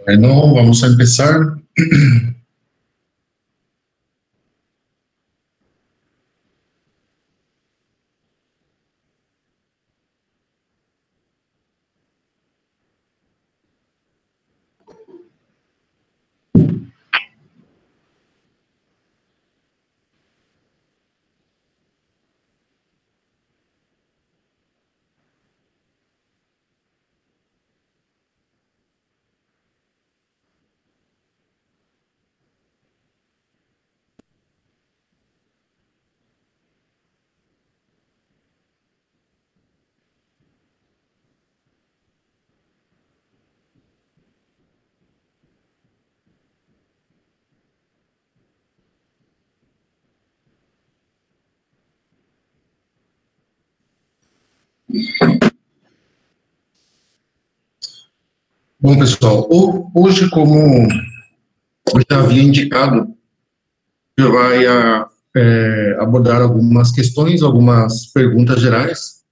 Bueno, vamos a empezar. Bom, pessoal, hoje, como eu já havia indicado, eu vai abordar algumas questões, algumas perguntas gerais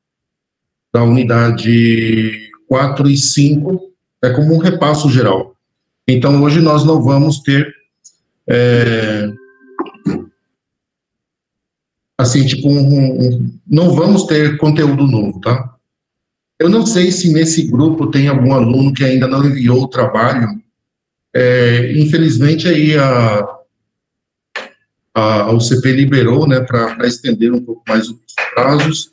da unidade 4 e 5, como um repasso geral. Então, hoje nós não vamos ter, assim, tipo, não vamos ter conteúdo novo, tá? Eu não sei se nesse grupo tem algum aluno que ainda não enviou o trabalho. Infelizmente, aí a UCP liberou, né, para estender um pouco mais os prazos.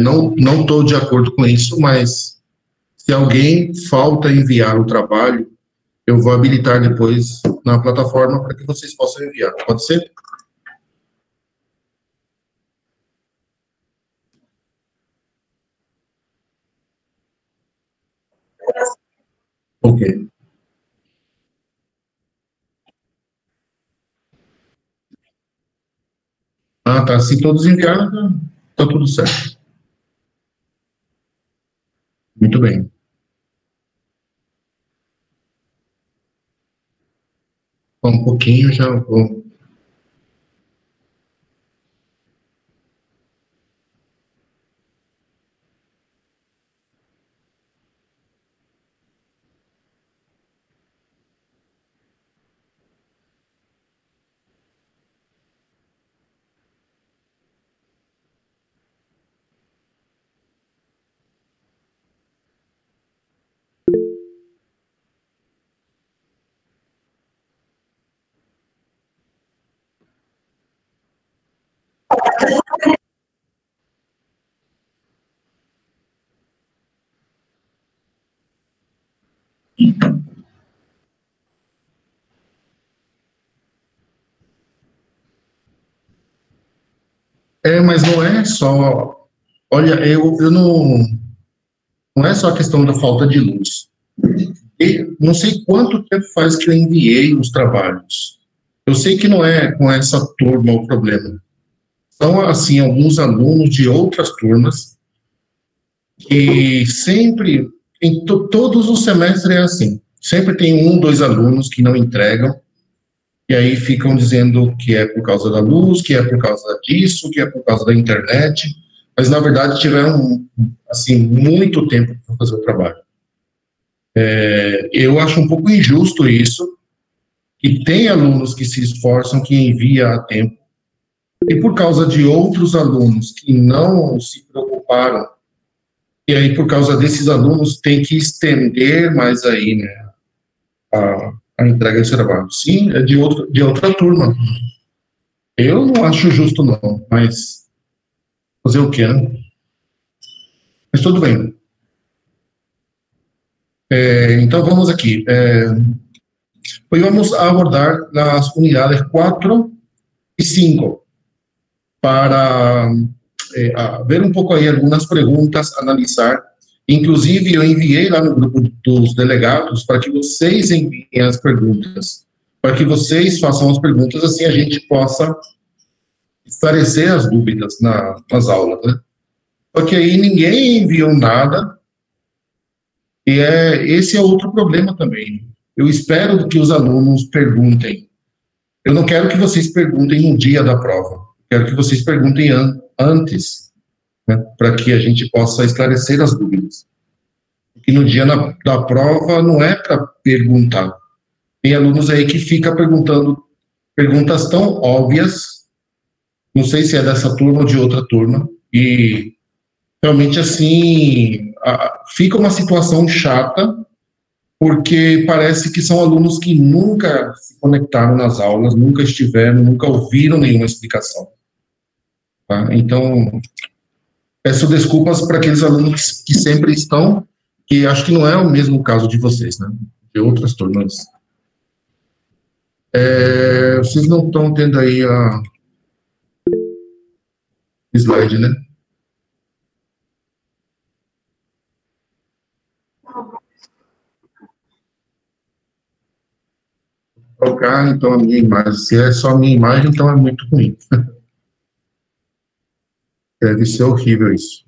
Não estou de acordo com isso, mas se alguém falta enviar o trabalho, eu vou habilitar depois na plataforma para que vocês possam enviar. Pode ser? Ok. Ah, tá. Se todos enviaram, tá tudo certo. Muito bem. Só um pouquinho, já vou. Mas não é só. Olha, eu não é só a questão da falta de luz. Não sei quanto tempo faz que eu enviei os trabalhos. Eu sei que não é com essa turma o problema. São, assim, alguns alunos de outras turmas que sempre, todos os semestres é assim. Sempre tem um, dois alunos que não entregam, e aí ficam dizendo que é por causa da luz, que é por causa disso, que é por causa da internet, mas na verdade tiveram, assim, muito tempo para fazer o trabalho. Eu acho um pouco injusto isso, que tem alunos que se esforçam, que envia a tempo, e por causa de outros alunos que não se preocuparam, e aí por causa desses alunos tem que estender mais aí, né, a entrega de trabalho. Sim, é de outra turma. Eu não acho justo não, mas fazer o quê, né? Mas tudo bem. Então vamos aqui. Hoy vamos a abordar las unidades 4 y 5 para ver um pouco aí algumas perguntas, analisar. Inclusive, eu enviei lá no grupo dos delegados para que vocês enviem as perguntas, para que vocês façam as perguntas, assim a gente possa esclarecer as dúvidas nas aulas, né? Só que aí ninguém enviou nada, e esse é outro problema também. Eu espero que os alunos perguntem. Eu não quero que vocês perguntem no dia da prova, quero que vocês perguntem antes, né, para que a gente possa esclarecer as dúvidas. que no dia da prova não é para perguntar. Tem alunos aí que ficam perguntando perguntas tão óbvias, não sei se é dessa turma ou de outra turma, e realmente assim fica uma situação chata, porque parece que são alunos que nunca se conectaram nas aulas, nunca estiveram, nunca ouviram nenhuma explicação. Tá? Então, peço desculpas para aqueles alunos que sempre estão, que acho que não é o mesmo caso de vocês, né? De outras turmas. Vocês não estão tendo aí a slide, né? Trocar, então, a minha imagem. Se é só a minha imagem, então é muito ruim. Deve ser horrível isso.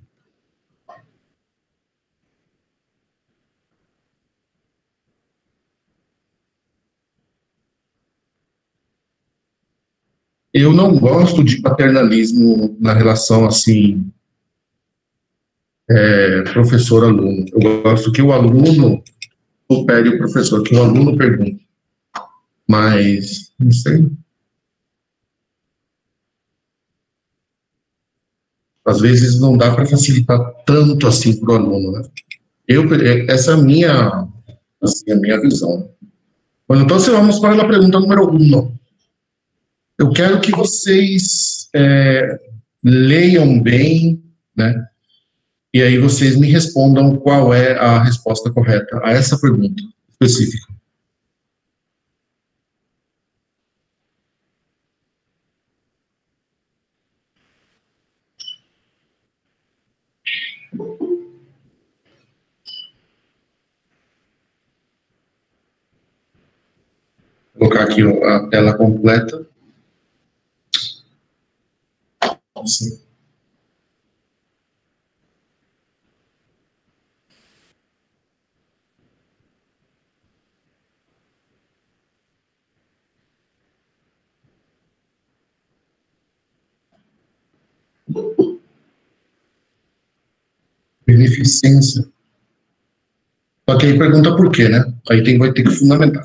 Eu não gosto de paternalismo na relação, assim, professor-aluno. Eu gosto que o aluno supere o professor, que o aluno pergunte. Mas, não sei. Às vezes não dá para facilitar tanto assim para o aluno, né? Essa é a minha visão. Bueno, entonces vamos para a pergunta número 1. Eu quero que vocês leiam bem, né? E aí vocês me respondam qual é a resposta correta a essa pergunta específica. Vou colocar aqui a tela completa. Assim. Beneficência. Só que aí pergunta por quê, né? Aí vai ter que fundamentar.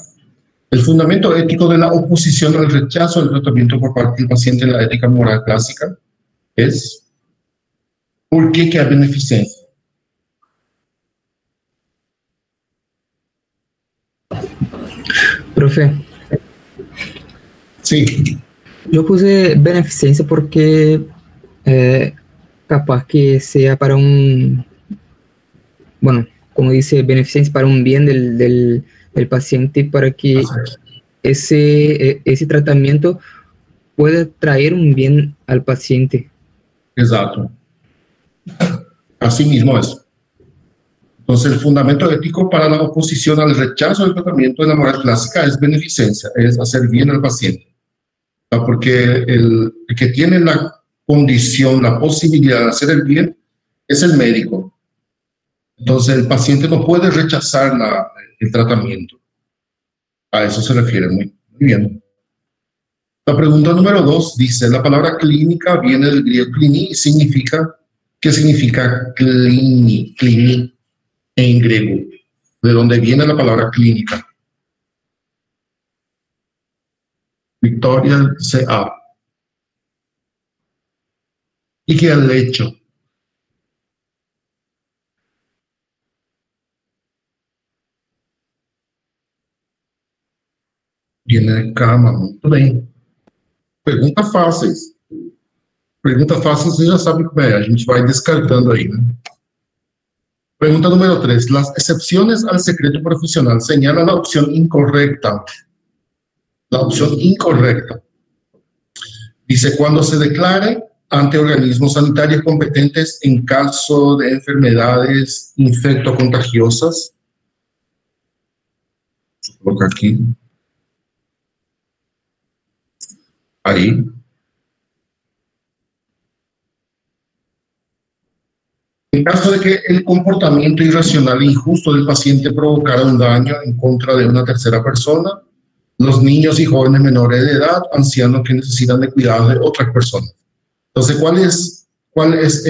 El fundamento ético de la oposición al rechazo del tratamiento por parte del paciente en la ética moral clásica es ¿por qué que hay beneficencia? Profe. Sí. Yo puse beneficencia porque capaz que sea para bueno, como dice, beneficencia para un bien del paciente, para que ese tratamiento pueda traer un bien al paciente. Exacto. Así mismo es. Entonces, el fundamento ético para la oposición al rechazo del tratamiento de la moral clásica es beneficencia, es hacer bien al paciente. Porque el que tiene la condición, la posibilidad de hacer el bien, es el médico. Entonces, el paciente no puede rechazar el tratamiento. A eso se refiere, muy bien. La pregunta número 2 dice, la palabra clínica viene del griego klini y significa, ¿qué significa clini en griego? ¿De dónde viene la palabra clínica? Victoria dice A. ¿Y qué es el lecho? Viene de cama, muito bem. Pergunta fáceis. Pergunta fácil, você já sabe como é. A gente vai descartando aí, né? Pregunta número 3. Las excepciones al secreto profesional señalan la opción incorrecta. La opción incorrecta. Dice, cuando se declare ante organismos sanitarios competentes en caso de enfermedades infectocontagiosas. Coloca aquí. Ahí. En caso de que el comportamiento irracional e injusto del paciente provocara un daño en contra de una tercera persona, los niños y jóvenes menores de edad, ancianos que necesitan de cuidado de otras personas. Entonces, ¿cuál es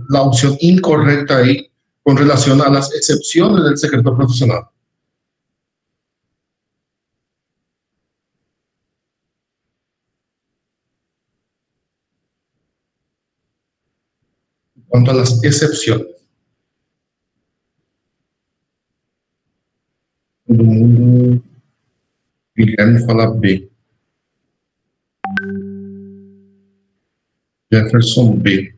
la opción incorrecta ahí con relación a las excepciones del secreto profesional. En cuanto a las excepciones. Todo mundo, Guilherme fala B. Jefferson B.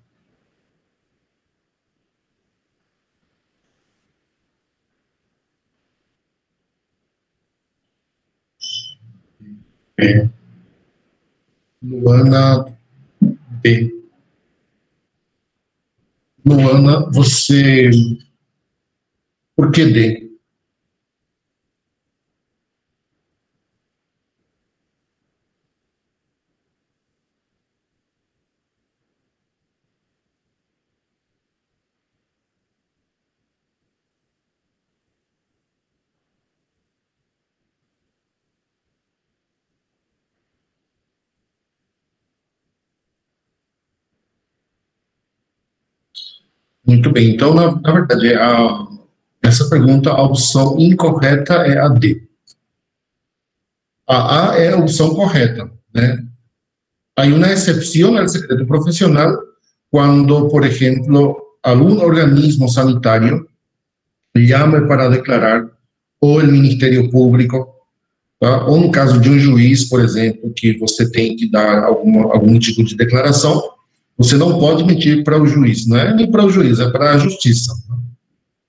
B. Luana B. Luana, você... Por que D? Muito bem, então, na verdade, essa pergunta, a opção incorreta é a D. A é a opção correta, né? Hay una excepción al secreto profesional cuando, por ejemplo, algún organismo sanitario llame para declarar, ou el Ministério Público, tá? Ou no caso de um juiz, por exemplo, que você tem que dar algum tipo de declaração, você não pode mentir para o juiz, não é nem para o juiz, é para a justiça.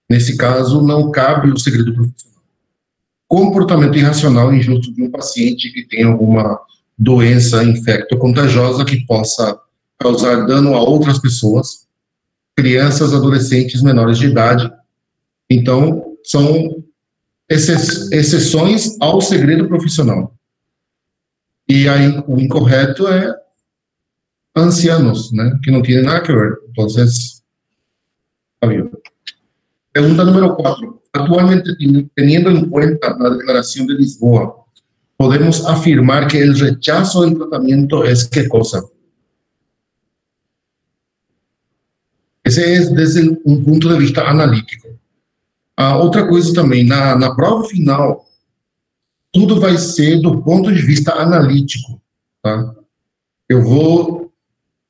Nesse caso, não cabe o segredo profissional. Comportamento irracional e injusto de um paciente que tem alguma doença infecto-contagiosa que possa causar dano a outras pessoas, crianças, adolescentes, menores de idade. Então, são exceções ao segredo profissional. E aí, o incorreto é ancianos, né, que não tienen nada que ver. Entonces, está bien. Pregunta número 4. Actualmente, teniendo en cuenta la Declaración de Lisboa, ¿podemos afirmar que el rechazo del tratamiento es qué cosa? Esse é desde um ponto de vista analítico. Outra coisa também, na prova final, tudo vai ser do ponto de vista analítico, tá? Eu vou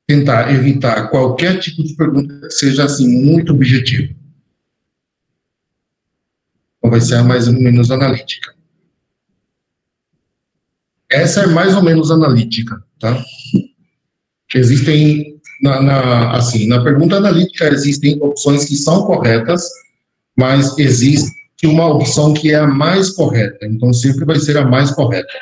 tentar evitar qualquer tipo de pergunta que seja assim muito objetiva. Então vai ser mais ou menos analítica. Essa é mais ou menos analítica, tá? Existem, na pergunta analítica, existem opções que são corretas, mas existe uma opção que é a mais correta. Então, sempre vai ser a mais correta.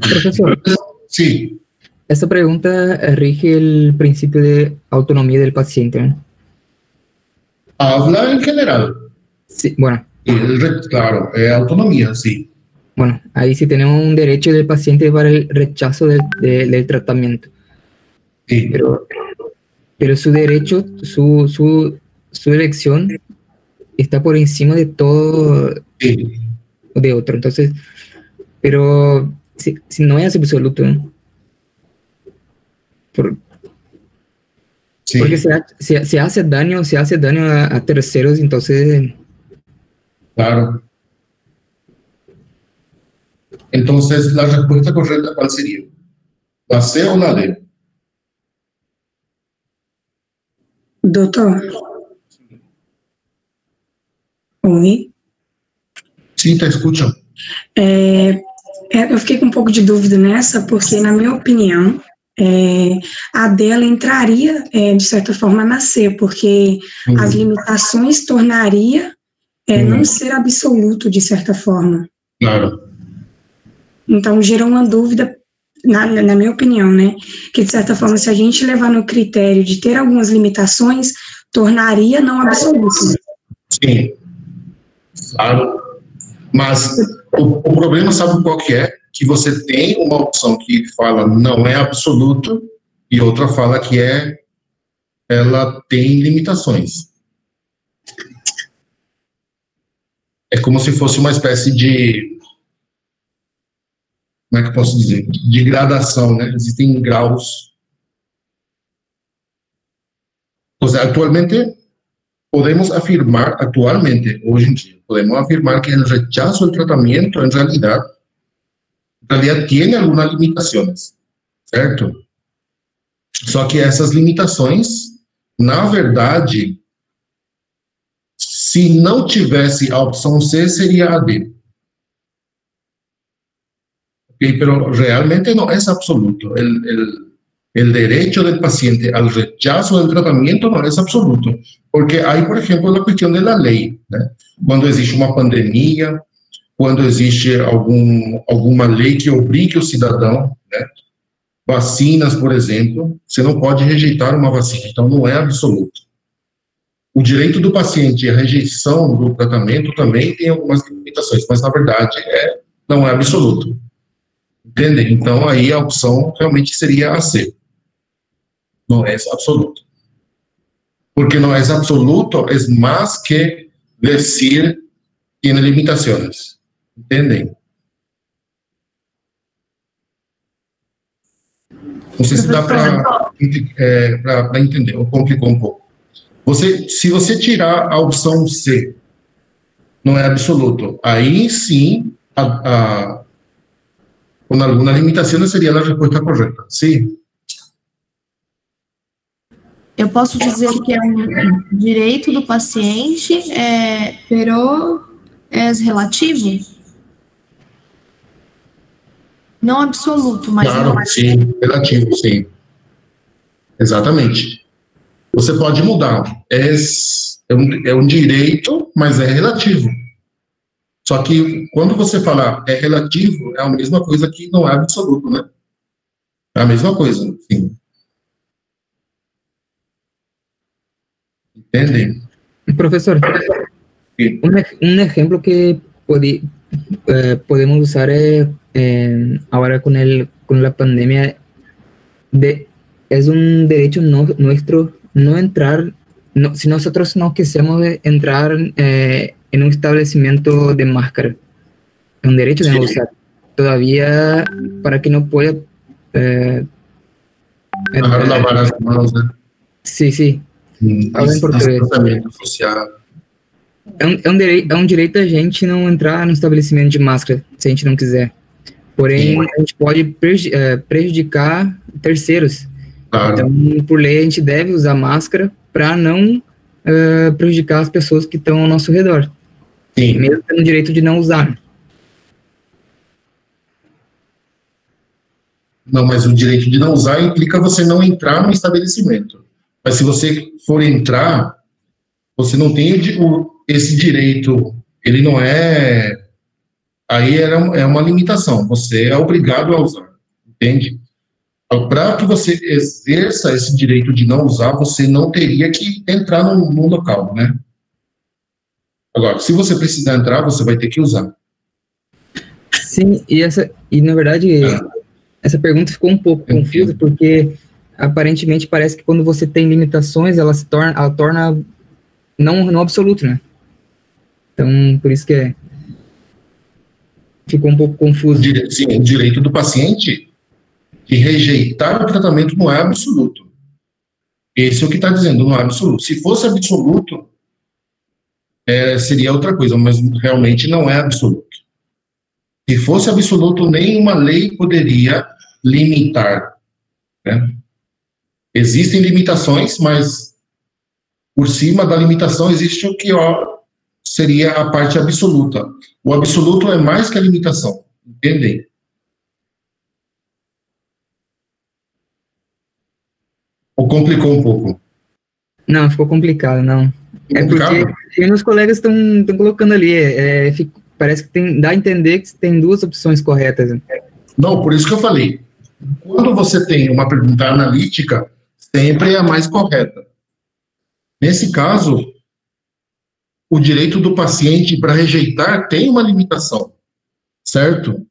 Profesor, sí. Esta pregunta rige el principio de autonomía del paciente, ¿no? Habla en general. Sí, bueno. Claro, autonomía, sí. Bueno, ahí sí tenemos un derecho del paciente para el rechazo del tratamiento. Sí. Pero su derecho, su elección está por encima de todo sí. de otro. Entonces, pero si no es absoluto, ¿no? Sí. Porque se hace daño a terceros, entonces... Claro. Entonces, la respuesta correcta, ¿cuál sería? ¿La C o la D? Doutor? Oi? Sim, te escucho. Eu fiquei com um pouco de dúvida nessa, porque, na minha opinião, a dela entraria, de certa forma, na C, porque as limitações tornaria não ser absoluto, de certa forma. Claro. Então, gera uma dúvida, na minha opinião, né? Que, de certa forma, se a gente levar no critério de ter algumas limitações, tornaria não absoluto. Sim. Claro. Mas o problema, sabe qual que é? Que você tem uma opção que fala não é absoluto e outra fala que ela tem limitações. É como se fosse uma espécie de, como é que eu posso dizer? De gradação, né? Existem graus. Ou seja, hoje em dia, podemos afirmar que el rechazo al tratamiento, en realidad tiene algunas limitaciones, certo? Só que essas limitações, na verdade, se não tivesse a opção C, seria a D. Okay, pero realmente no es absoluto. El derecho del paciente al rechazo del tratamiento no es absoluto, porque hay, por ejemplo, la cuestión de la ley, né? Quando existe uma pandemia, quando existe alguma lei que obrigue o cidadão, né? Vacinas, por exemplo, você não pode rejeitar uma vacina, então não é absoluto. O direito do paciente à rejeição do tratamento também tem algumas limitações, mas na verdade não é absoluto. Entende? Então aí a opção realmente seria a C. No es absoluto. Porque no es absoluto, es más que decir tiene limitaciones. ¿Entienden? Não sei se dá para entender, ou complicou um pouco. Se você tirar a opção C, não é absoluto, aí sim, com algumas limitações, seria a resposta correta. Sim. Eu posso dizer que é um direito do paciente, pero é relativo? Não absoluto, mas claro, relativo. Sim, relativo, sim. Exatamente. Você pode mudar. É um direito, mas é relativo. Só que quando você fala é relativo, é a mesma coisa que não é absoluto, né? É a mesma coisa, sim. Entendem? Professor, un ejemplo que podemos usar ahora con la pandemia es un derecho nuestro no entrar, si nosotros no quisimos entrar en un establecimiento de máscara, es un derecho de no usar. Todavía para que no pueda lavar las manos, ¿eh? Sí, sí. Habla em português. É um direito a gente não entrar no estabelecimento de máscara, se a gente não quiser. Porém, a gente pode prejudicar terceiros. Claro. Então, por lei, a gente deve usar máscara para não prejudicar as pessoas que estão ao nosso redor. Sim. Mesmo tendo o direito de não usar. Não, mas o direito de não usar implica você não entrar no estabelecimento. Mas se você for entrar, você não tem esse direito, ele não é... Aí é uma limitação, você é obrigado a usar, entende? Para que você exerça esse direito de não usar, você não teria que entrar no local, né? Agora, se você precisar entrar, você vai ter que usar. Sim, e na verdade, essa pergunta ficou um pouco confusa, porque... Aparentemente, parece que quando você tem limitações, ela torna não absoluto, né? Então, por isso que ficou um pouco confuso. Sim, o direito do paciente de rejeitar o tratamento não é absoluto. Esse é o que está dizendo, não é absoluto. Se fosse absoluto, seria outra coisa, mas realmente não é absoluto. Se fosse absoluto, nenhuma lei poderia limitar, né? Existem limitações, mas por cima da limitação existe o que seria a parte absoluta. O absoluto é mais que a limitação, entendem? Ou complicou um pouco? Não, ficou complicado, não. Porque meus colegas estão colocando ali, parece que dá a entender que tem duas opções corretas. Não, por isso que eu falei. Quando você tem uma pergunta analítica, sempre é a mais correta. Nesse caso, o direito do paciente para rejeitar tem uma limitação, certo?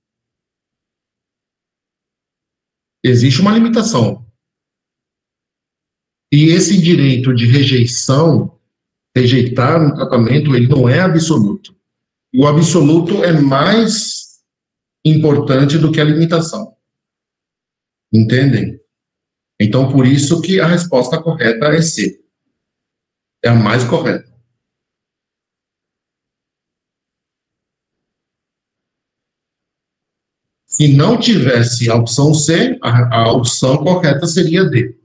Existe uma limitação. E esse direito de rejeição, rejeitar um tratamento, ele não é absoluto. O absoluto é mais importante do que a limitação. Entendem? Então, por isso que a resposta correta é C. É a mais correta. Se não tivesse a opção C, a opção correta seria D.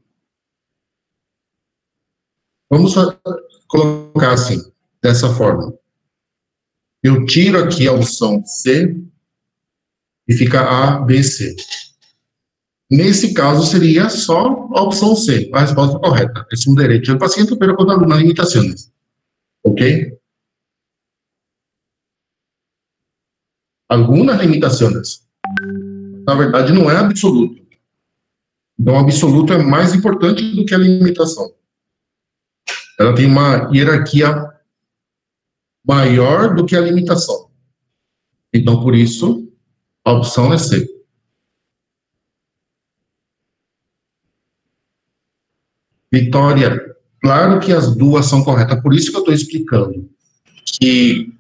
Vamos colocar assim, dessa forma. Eu tiro aqui a opção C e fica A, B, C. Nesse caso, seria só a opção C, a resposta correta. É um direito do paciente, pero con algunas limitaciones. ¿Ok? Algumas limitações. Na verdade, não é absoluto. Então, o absoluto é mais importante do que a limitação. Ela tem uma hierarquia maior do que a limitação. Então, por isso, a opção é C. Vitória, claro que as duas são corretas. Por isso que eu estou explicando que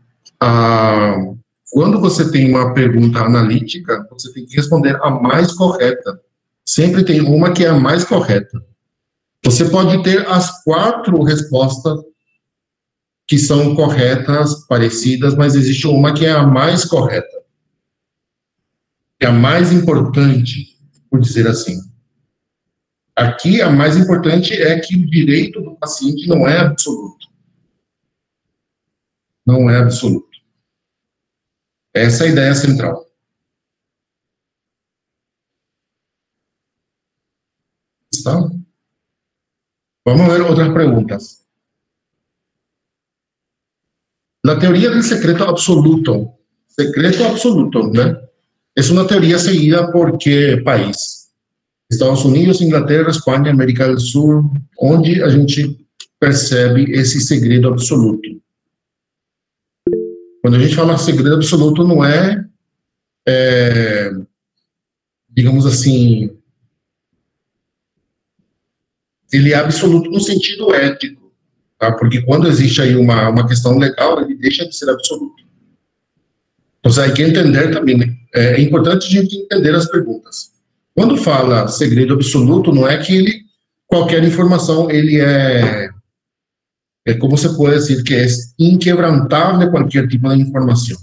quando você tem uma pergunta analítica, você tem que responder a mais correta. Sempre tem uma que é a mais correta. Você pode ter as 4 respostas que são corretas, parecidas, mas existe uma que é a mais correta. É a mais importante, por dizer assim. Aqui, a mais importante é que o direito do paciente não é absoluto. Não é absoluto. Essa é a ideia central. Está? Vamos ver outras perguntas. La teoría del secreto absoluto, ¿no? Es una teoría seguida por qué país? Estados Unidos, Inglaterra, Espanha, América do Sul, onde a gente percebe esse segredo absoluto. Quando a gente fala segredo absoluto, não digamos assim, ele é absoluto no sentido ético, tá? Porque quando existe aí uma questão legal, ele deixa de ser absoluto. Então, hay que entender também, né? É importante a gente entender as perguntas. Quando fala segredo absoluto, não é que qualquer informação, ele como se pode dizer, que é inquebrantável qualquer tipo de informação.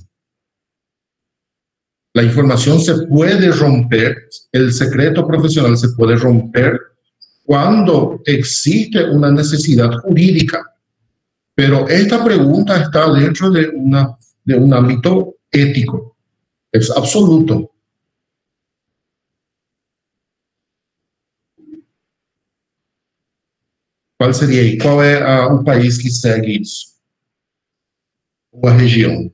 A informação se pode romper, o secreto profissional se pode romper quando existe uma necessidade jurídica. Pero esta pergunta está dentro de un ámbito ético, é absoluto. Qual seria aí? Qual é o país que segue isso? Ou a região?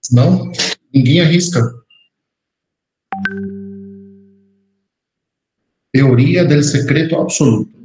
Não? Ninguém arrisca. Teoria del secreto absoluto.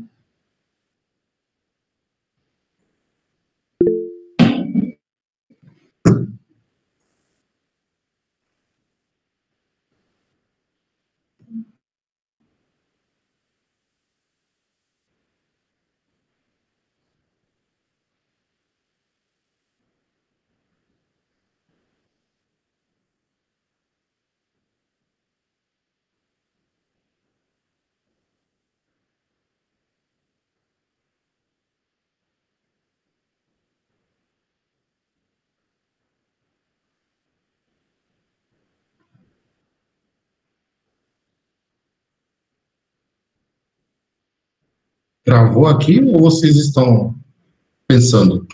Travou aqui ou vocês estão pensando?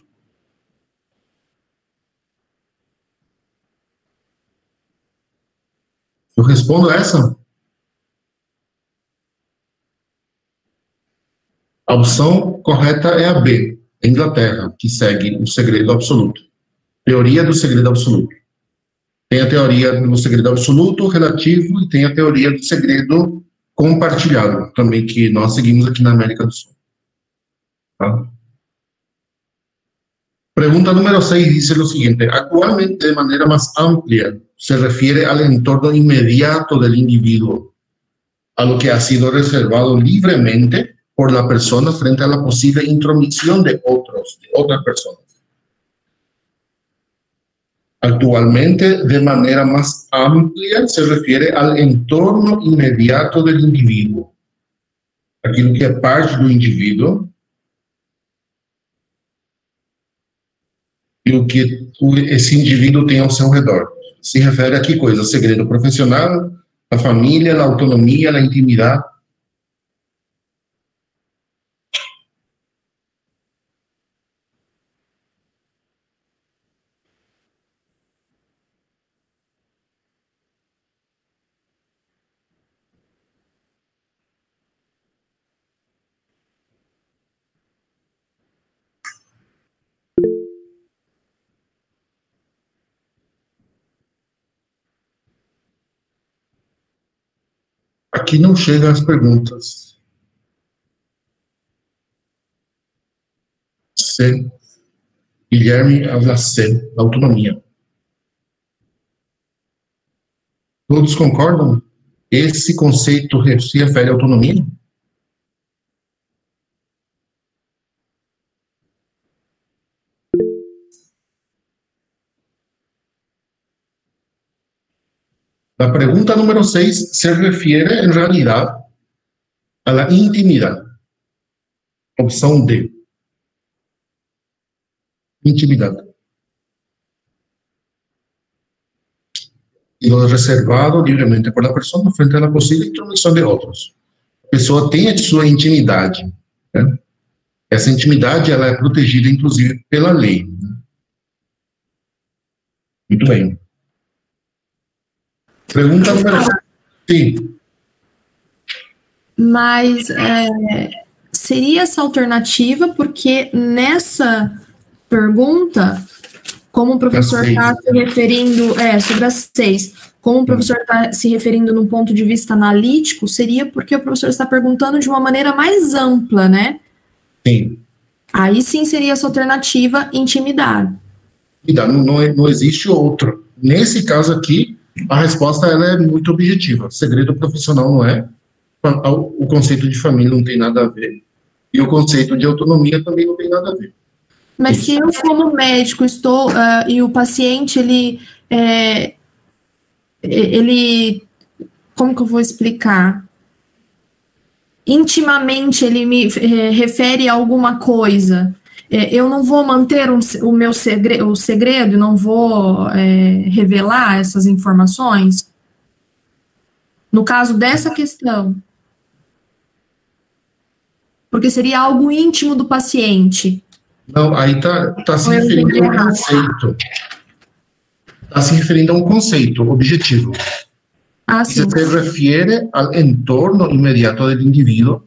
Eu respondo essa? A opção correta é a B, Inglaterra, que segue o segredo absoluto. Teoria do segredo absoluto. Tem a teoria do segredo absoluto, relativo, e tem a teoria do segredo compartilhado, também que nós seguimos aqui na América do Sul. Tá? Pregunta número 6 dice lo siguiente: actualmente, de manera más amplia, se refiere al entorno inmediato del individuo, a lo que ha sido reservado libremente por la persona frente a la posible intromisión de otras personas. Actualmente, de manera más amplia, se refiere al entorno inmediato del individuo, aquilo que é parte do indivíduo, e o que esse indivíduo tem ao seu redor. Se refere a que coisa? Segredo profissional, a família, a autonomia, a intimidade. Aqui não chegam as perguntas. C. Guilherme habla C, autonomia. Todos concordam? Esse conceito se refere à autonomia? La pregunta número 6 se refiere, en realidad, a la intimidad. Opción D. Intimidad. Y lo reservado libremente por la persona frente a la posible intromisión de otros. A pessoa tem a sua intimidade, né? Essa intimidade, ela é protegida, inclusive, pela lei, né? Muito bem. Pergunta número 5. Sim. Mas seria essa alternativa, porque nessa pergunta, como o professor está se referindo, sobre as 6, como o professor está se referindo num ponto de vista analítico, seria porque o professor está perguntando de uma maneira mais ampla, né? Sim. Aí sim seria essa alternativa, intimidade. Não existe outro. Nesse caso aqui, a resposta ela é muito objetiva. Segredo profissional não é. O conceito de família não tem nada a ver. E o conceito de autonomia também não tem nada a ver. Mas se eu, como médico, estou e o paciente, ele, como que eu vou explicar? Intimamente ele me refere a alguma coisa. Eu não vou manter o meu segredo, não vou revelar essas informações? No caso dessa questão. Porque seria algo íntimo do paciente. Não, aí está se referindo a um conceito. Está se referindo a um conceito objetivo. Se refere ao entorno imediato do indivíduo.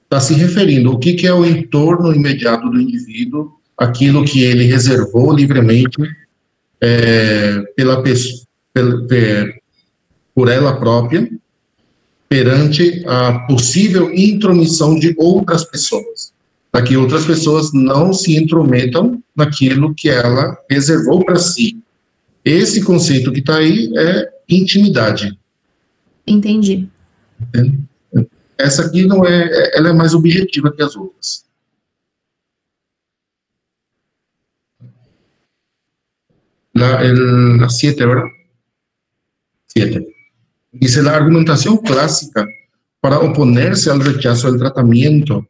Está se referindo ao que é o entorno imediato do indivíduo, aquilo que ele reservou livremente por ela própria, perante a possível intromissão de outras pessoas, para que outras pessoas não se intrometam naquilo que ela reservou para si. Esse conceito que está aí é intimidade. Entendi. Essa aqui não ela é mais objetiva que as outras. La 7, ¿verdad? 7. Dice la argumentación clásica para oponerse al rechazo del tratamiento.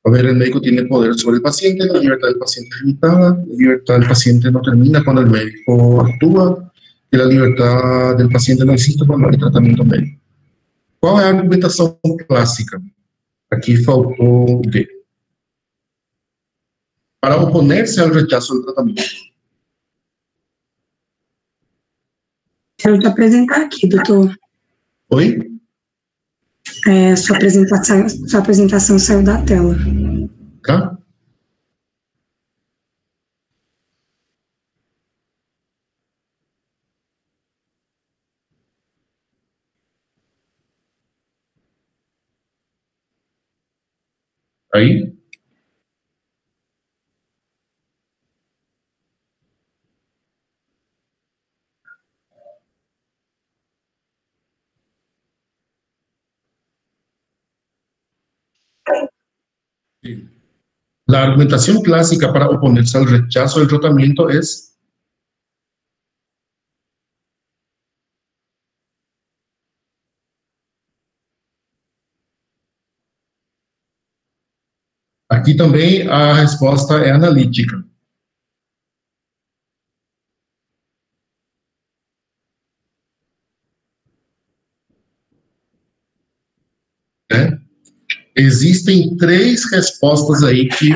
A ver, el médico tiene poder sobre el paciente, la libertad del paciente es limitada, la libertad del paciente no termina cuando el médico actúa, y la libertad del paciente no existe cuando hay tratamiento médico. Qual é a argumentação clássica? Aqui faltou D. Para oponer-se ao rechazo do tratamento. Quero te apresentar aqui, doutor. Oi? Sua apresentação saiu da tela. Tá? Aí? La argumentación clásica para oponerse al rechazo del tratamiento es aqui também a resposta é analítica. Existem 3 respostas aí que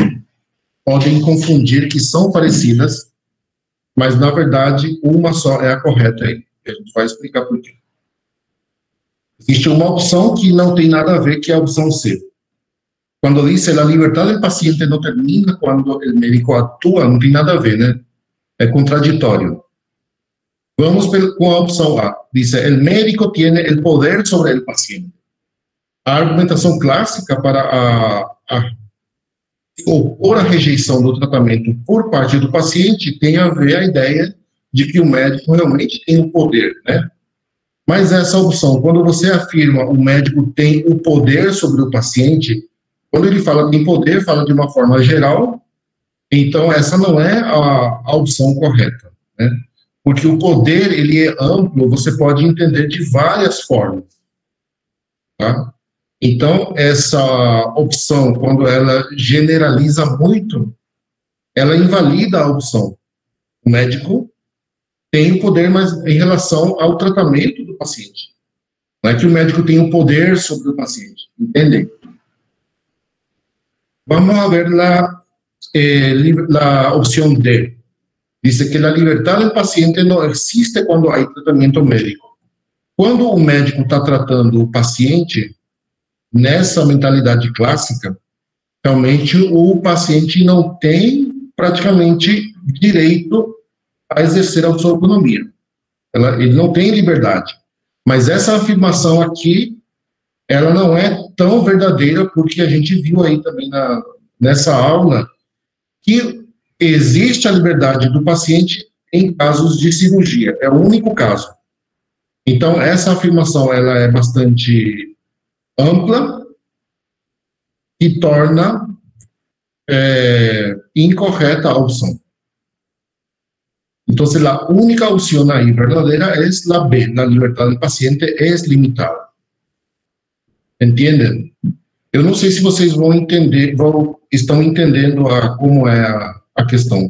podem confundir, que são parecidas, mas, na verdade, uma só é a correta aí. A gente vai explicar por quê. Existe uma opção que não tem nada a ver, que é a opção C. Quando diz a liberdade do paciente não termina quando o médico atua, não tem nada a ver, né? É contraditório. Vamos com a opção A. Diz, o médico tem o poder sobre o paciente. A argumentação clássica para opor a rejeição do tratamento por parte do paciente tem a ver a ideia de que o médico realmente tem o poder, né? Mas essa opção, quando você afirma o médico tem o poder sobre o paciente, quando ele fala tem poder, fala de uma forma geral, então essa não é a opção correta, né? Porque o poder, ele é amplo, você pode entender de várias formas, tá? Então, essa opção, quando ela generaliza muito, ela invalida a opção. O médico tem o poder, mas em relação ao tratamento do paciente. Não é que o médico tem o poder sobre o paciente. Entendem? Vamos a ver la opción D. Dice que la libertad del paciente no existe cuando hay tratamiento médico. Quando o médico está tratando o paciente, nessa mentalidade clássica, realmente o paciente não tem praticamente direito a exercer a sua autonomia. Ele não tem liberdade. Mas essa afirmação aqui, ela não é tão verdadeira, porque a gente viu aí também nessa aula que existe a liberdade do paciente em casos de cirurgia. É o único caso. Então, essa afirmação, ela é bastante ampla e torna incorreta a opção. Então, a única opção aí verdadeira é a B, a liberdade do paciente é limitada. Entendem? Eu não sei se vocês vão entender, estão entendendo como é a questão.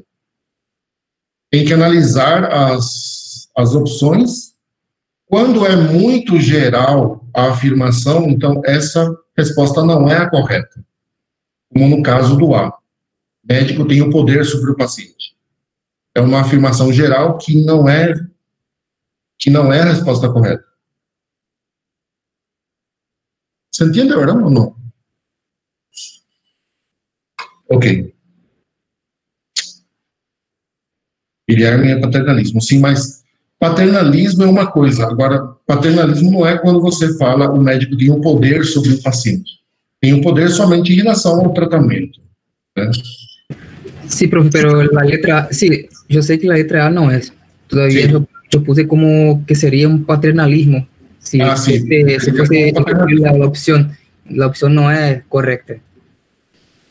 Tem que analisar as opções. Quando é muito geral a afirmação, então essa resposta não é a correta. Como no caso do A. O médico tem o poder sobre o paciente. É uma afirmação geral que não é a resposta correta. Você entende, verdade, ou não? Ok. Guilherme é paternalismo. Sim, mas paternalismo é uma coisa. Agora, paternalismo não é quando você fala o médico tem o poder sobre o paciente. Tem o poder somente em relação ao tratamento, né? Sí, profe, pero la letra, sí, yo sé que la letra A no es. Todavía Sí. yo puse como que sería un paternalismo. Si, sí. si fuese la opción no es correcta.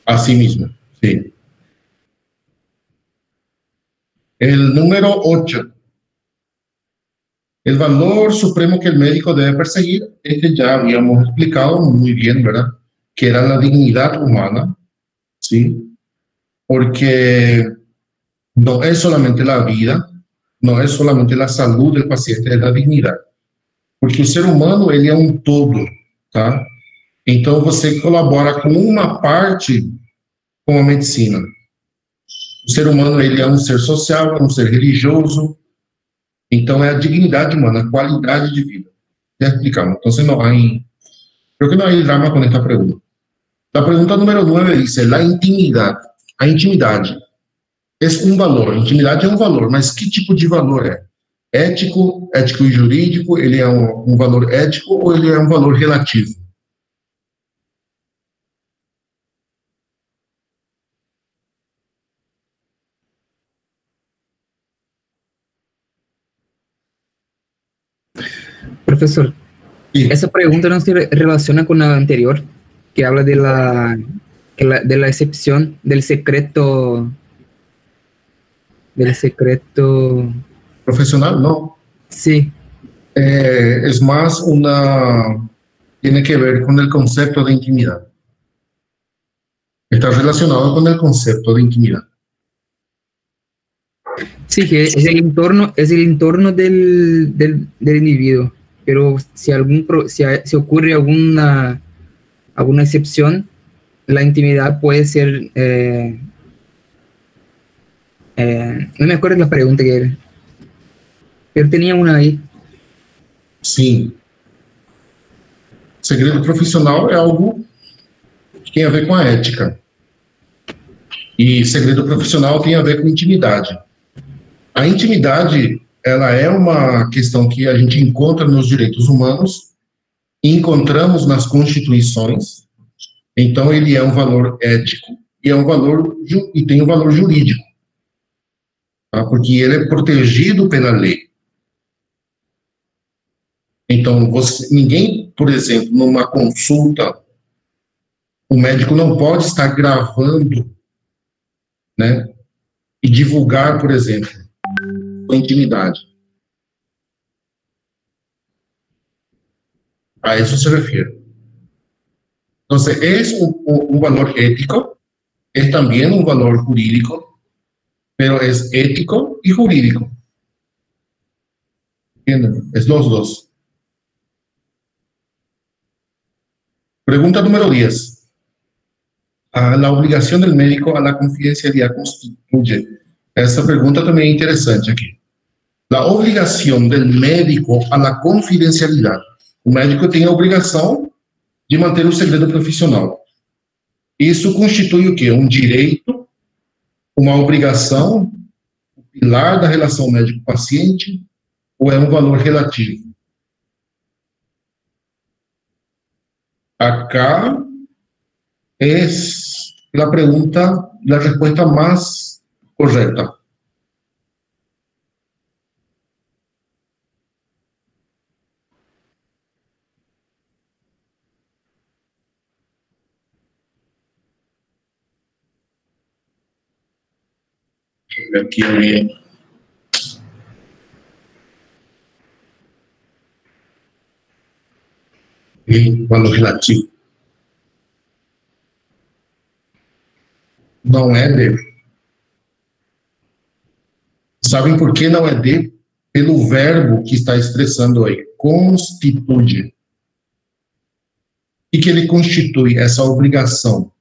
Así mismo, sí. El número 8. El valor supremo que el médico debe perseguir, este ya habíamos explicado muy bien, ¿verdad? Que era la dignidad humana, ¿sí? Porque no es solamente la vida, no es solamente la salud del paciente, es la dignidad. Porque o ser humano, ele é um todo, tá? Então, você colabora com uma parte com a medicina. O ser humano, ele é um ser social, é um ser religioso. Então, é a dignidade humana, a qualidade de vida. Ya explicamos. Entonces, creo que no hay drama con esta pregunta. La pregunta número 9 dice, la intimidad. A intimidade é um valor. Intimidade é um valor, mas que tipo de valor é? Ético, ético e jurídico, ele é um valor ético ou ele é um valor relativo? Profesor, sí. Esa pregunta no se relaciona con la anterior, que habla de la excepción del secreto profesional, ¿no? Sí. Es más tiene que ver con el concepto de intimidad. Está relacionado con el concepto de intimidad. Sí, que es el entorno del individuo, pero si ocurre alguna excepción, la intimidad puede ser... no me acuerdo la pregunta que era, pero tenía una ahí. Sí. Segredo profissional é algo que tem a ver com a ética. E segredo profissional tem a ver com intimidade. A intimidade, ela é uma questão que a gente encontra nos direitos humanos, encontramos nas constituições, então ele é um valor ético e tem um valor jurídico, tá? Porque ele é protegido pela lei. Então, ninguém, por exemplo, numa consulta, o médico não pode estar gravando, né, e divulgar, por exemplo, a intimidade. A isso se refere. Então, é um valor ético, é também um valor jurídico, mas é ético e jurídico. Entendem? É os dois. Pregunta número 10. La obligación del médico a la confidencialidad constituye. Essa pergunta também é interessante aqui. La obrigação del médico a la confidencialidad. O médico tem a obrigação de manter o segredo profissional. Isso constitui o quê? Um direito, uma obrigação, o pilar da relação médico-paciente, ou é um valor relativo? Acá es la pregunta, la respuesta más correcta. Aquí valor relativo. Não é de. Sabem por que não é de? Pelo verbo que está expressando aí, constitui. O que ele constitui? Essa obrigação.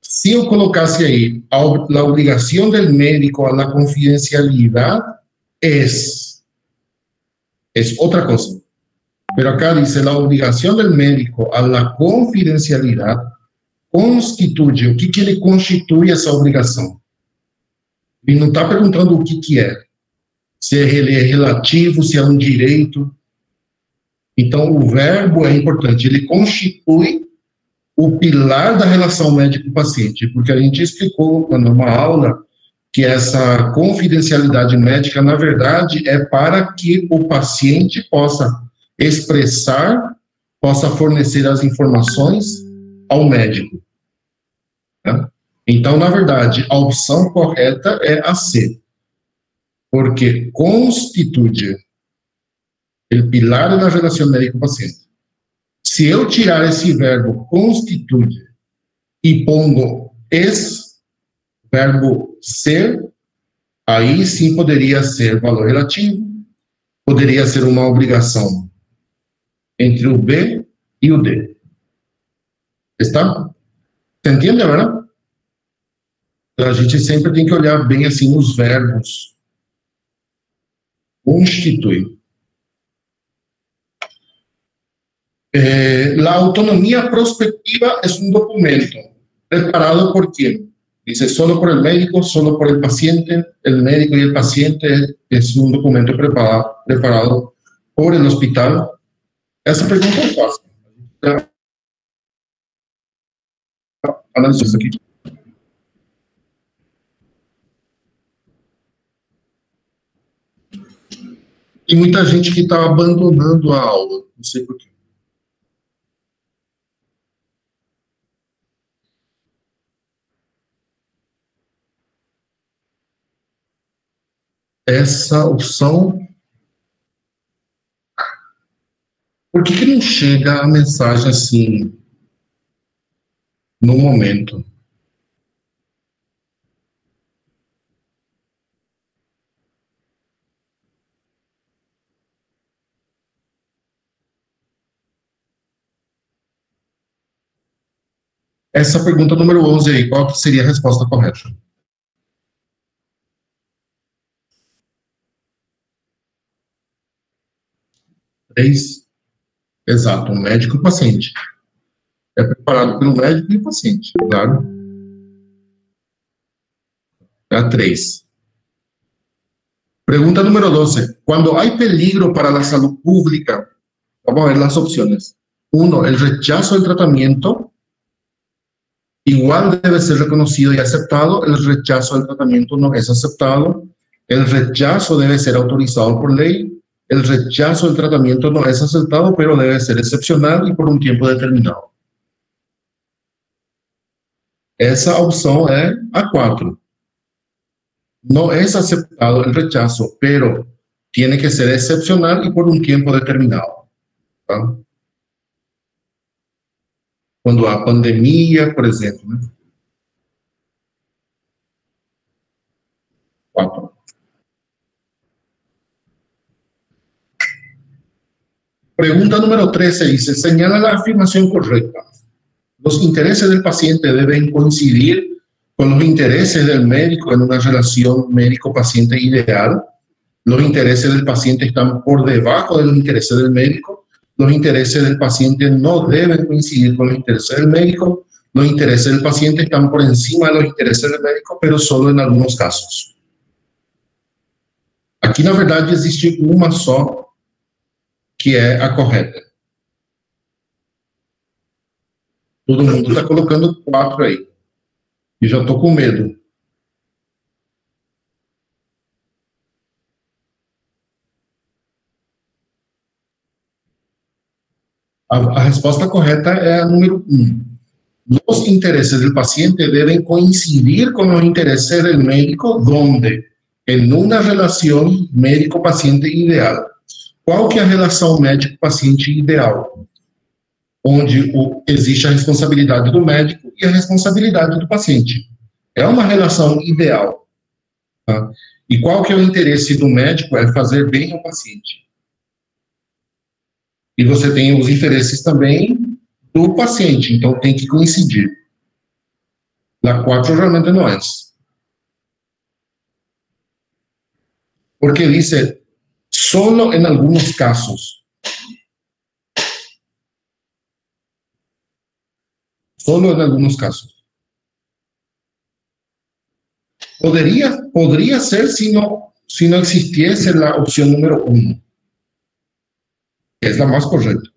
Se eu colocasse aí a obrigação do médico a la confidencialidad é outra coisa. Pero acá dice, la obligación del médico a la confidencialidad constituye. O que ele constitui essa obrigação? Ele não está perguntando o que é. Se ele é relativo, se é um direito. Então, o verbo é importante. Ele constitui o pilar da relação médico-paciente, porque a gente explicou numa aula que essa confidencialidade médica, na verdade, é para que o paciente possa expressar, possa fornecer as informações ao médico. Tá? Então, na verdade, a opção correta é a C, porque constituye o pilar da relação médico-paciente. Se eu tirar esse verbo constituye e pongo verbo ser, aí sim poderia ser valor relativo, poderia ser uma obrigação entre o B iude. ¿Está? ¿Se entiende, verdad? A gente sempre tem que olhar bem assim nos verbos. Constitui. La autonomía prospectiva es un documento preparado por quién. Dice, solo por el médico, solo por el paciente. El médico y el paciente es un documento preparado por el hospital. Essa pergunta é fácil. Analisar isso aqui. Tem muita gente que está abandonando a aula, não sei por quê. Essa opção... Por que não chega a mensagem assim, no momento? Essa pergunta número 11 aí, qual que seria a resposta correta? Exato, um médico e o paciente. É preparado pelo médico e o paciente, claro. É a 3. Pregunta número 12. Cuando hay peligro para la salud pública, vamos a ver las opciones. 1, el rechazo del tratamiento igual debe ser reconocido y aceptado. El rechazo del tratamiento no es aceptado. El rechazo debe ser autorizado por ley. El rechazo del tratamiento no es aceptado, pero debe ser excepcional y por un tiempo determinado. Esa opción es a 4. No es aceptado el rechazo, pero tiene que ser excepcional y por un tiempo determinado. ¿Tá? Cuando hay pandemia, por ejemplo. ¿no? 4. Pregunta número 13 dice, señala la afirmación correcta. Los intereses del paciente deben coincidir con los intereses del médico en una relación médico-paciente ideal. Los intereses del paciente están por debajo de los intereses del médico. Los intereses del paciente no deben coincidir con los intereses del médico. Los intereses del paciente están por encima de los intereses del médico, pero solo en algunos casos. Aqui, na verdade, existe uma só que é a correta. Todo mundo está colocando 4 aí. E já estou com medo. A resposta correta é a número 1. Los intereses del paciente deben coincidir con los intereses del médico, donde en una relación médico-paciente ideal. Qual que é a relação médico-paciente ideal? Onde existe a responsabilidade do médico e a responsabilidade do paciente. É uma relação ideal. Tá? E qual que é o interesse do médico? É fazer bem ao paciente. E você tem os interesses também do paciente, então tem que coincidir. La 4 realmente não é. Porque dice, solo en algunos casos. Solo en algunos casos. Podría ser si no existiese la opción número 1. Que es la más correcta.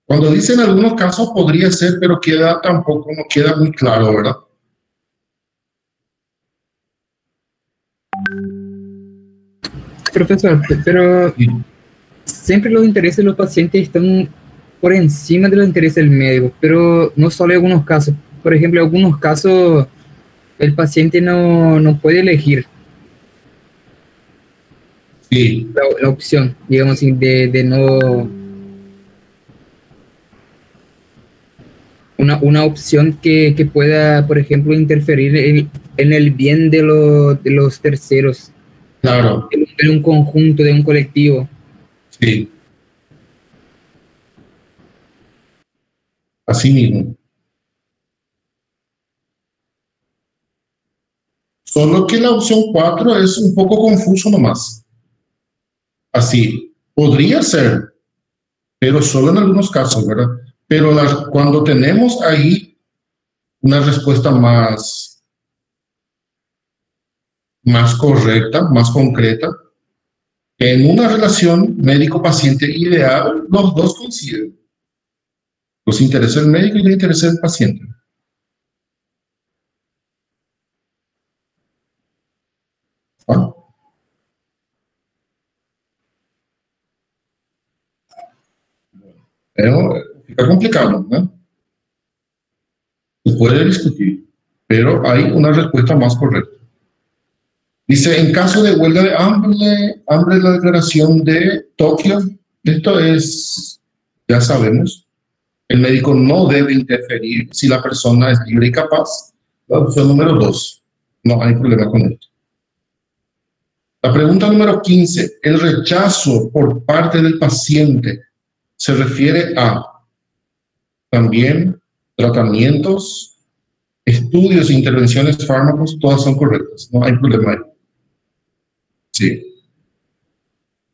Cuando dice en algunos casos podría ser, pero tampoco no queda muy claro, ¿verdad? Profesor, pero siempre los intereses de los pacientes están por encima de los intereses del médico, pero no solo en algunos casos. Por ejemplo, en algunos casos el paciente no puede elegir sí. la opción, digamos así, de no... Una opción que pueda, por ejemplo, interferir en el bien de los terceros. Claro. De un conjunto, de un colectivo. Sí. Así mismo. Solo que la opción 4 es un poco confuso nomás. Así, podría ser, pero solo en algunos casos, ¿verdad? Pero cuando tenemos ahí una respuesta más correcta, más concreta, en una relación médico-paciente ideal, los dos coinciden. Los intereses del médico y los intereses del paciente. ¿Ah? Pero fica complicado, ¿no? Se puede discutir, pero hay una respuesta más correcta. Dice, en caso de huelga de hambre, la declaración de Tokio, esto es, ya sabemos, el médico no debe interferir si la persona es libre y capaz. La opción número 2, no hay problema con esto. La pregunta número 15, el rechazo por parte del paciente se refiere a también tratamientos, estudios, intervenciones, fármacos, todas son correctas, no hay problema ahí. Sí.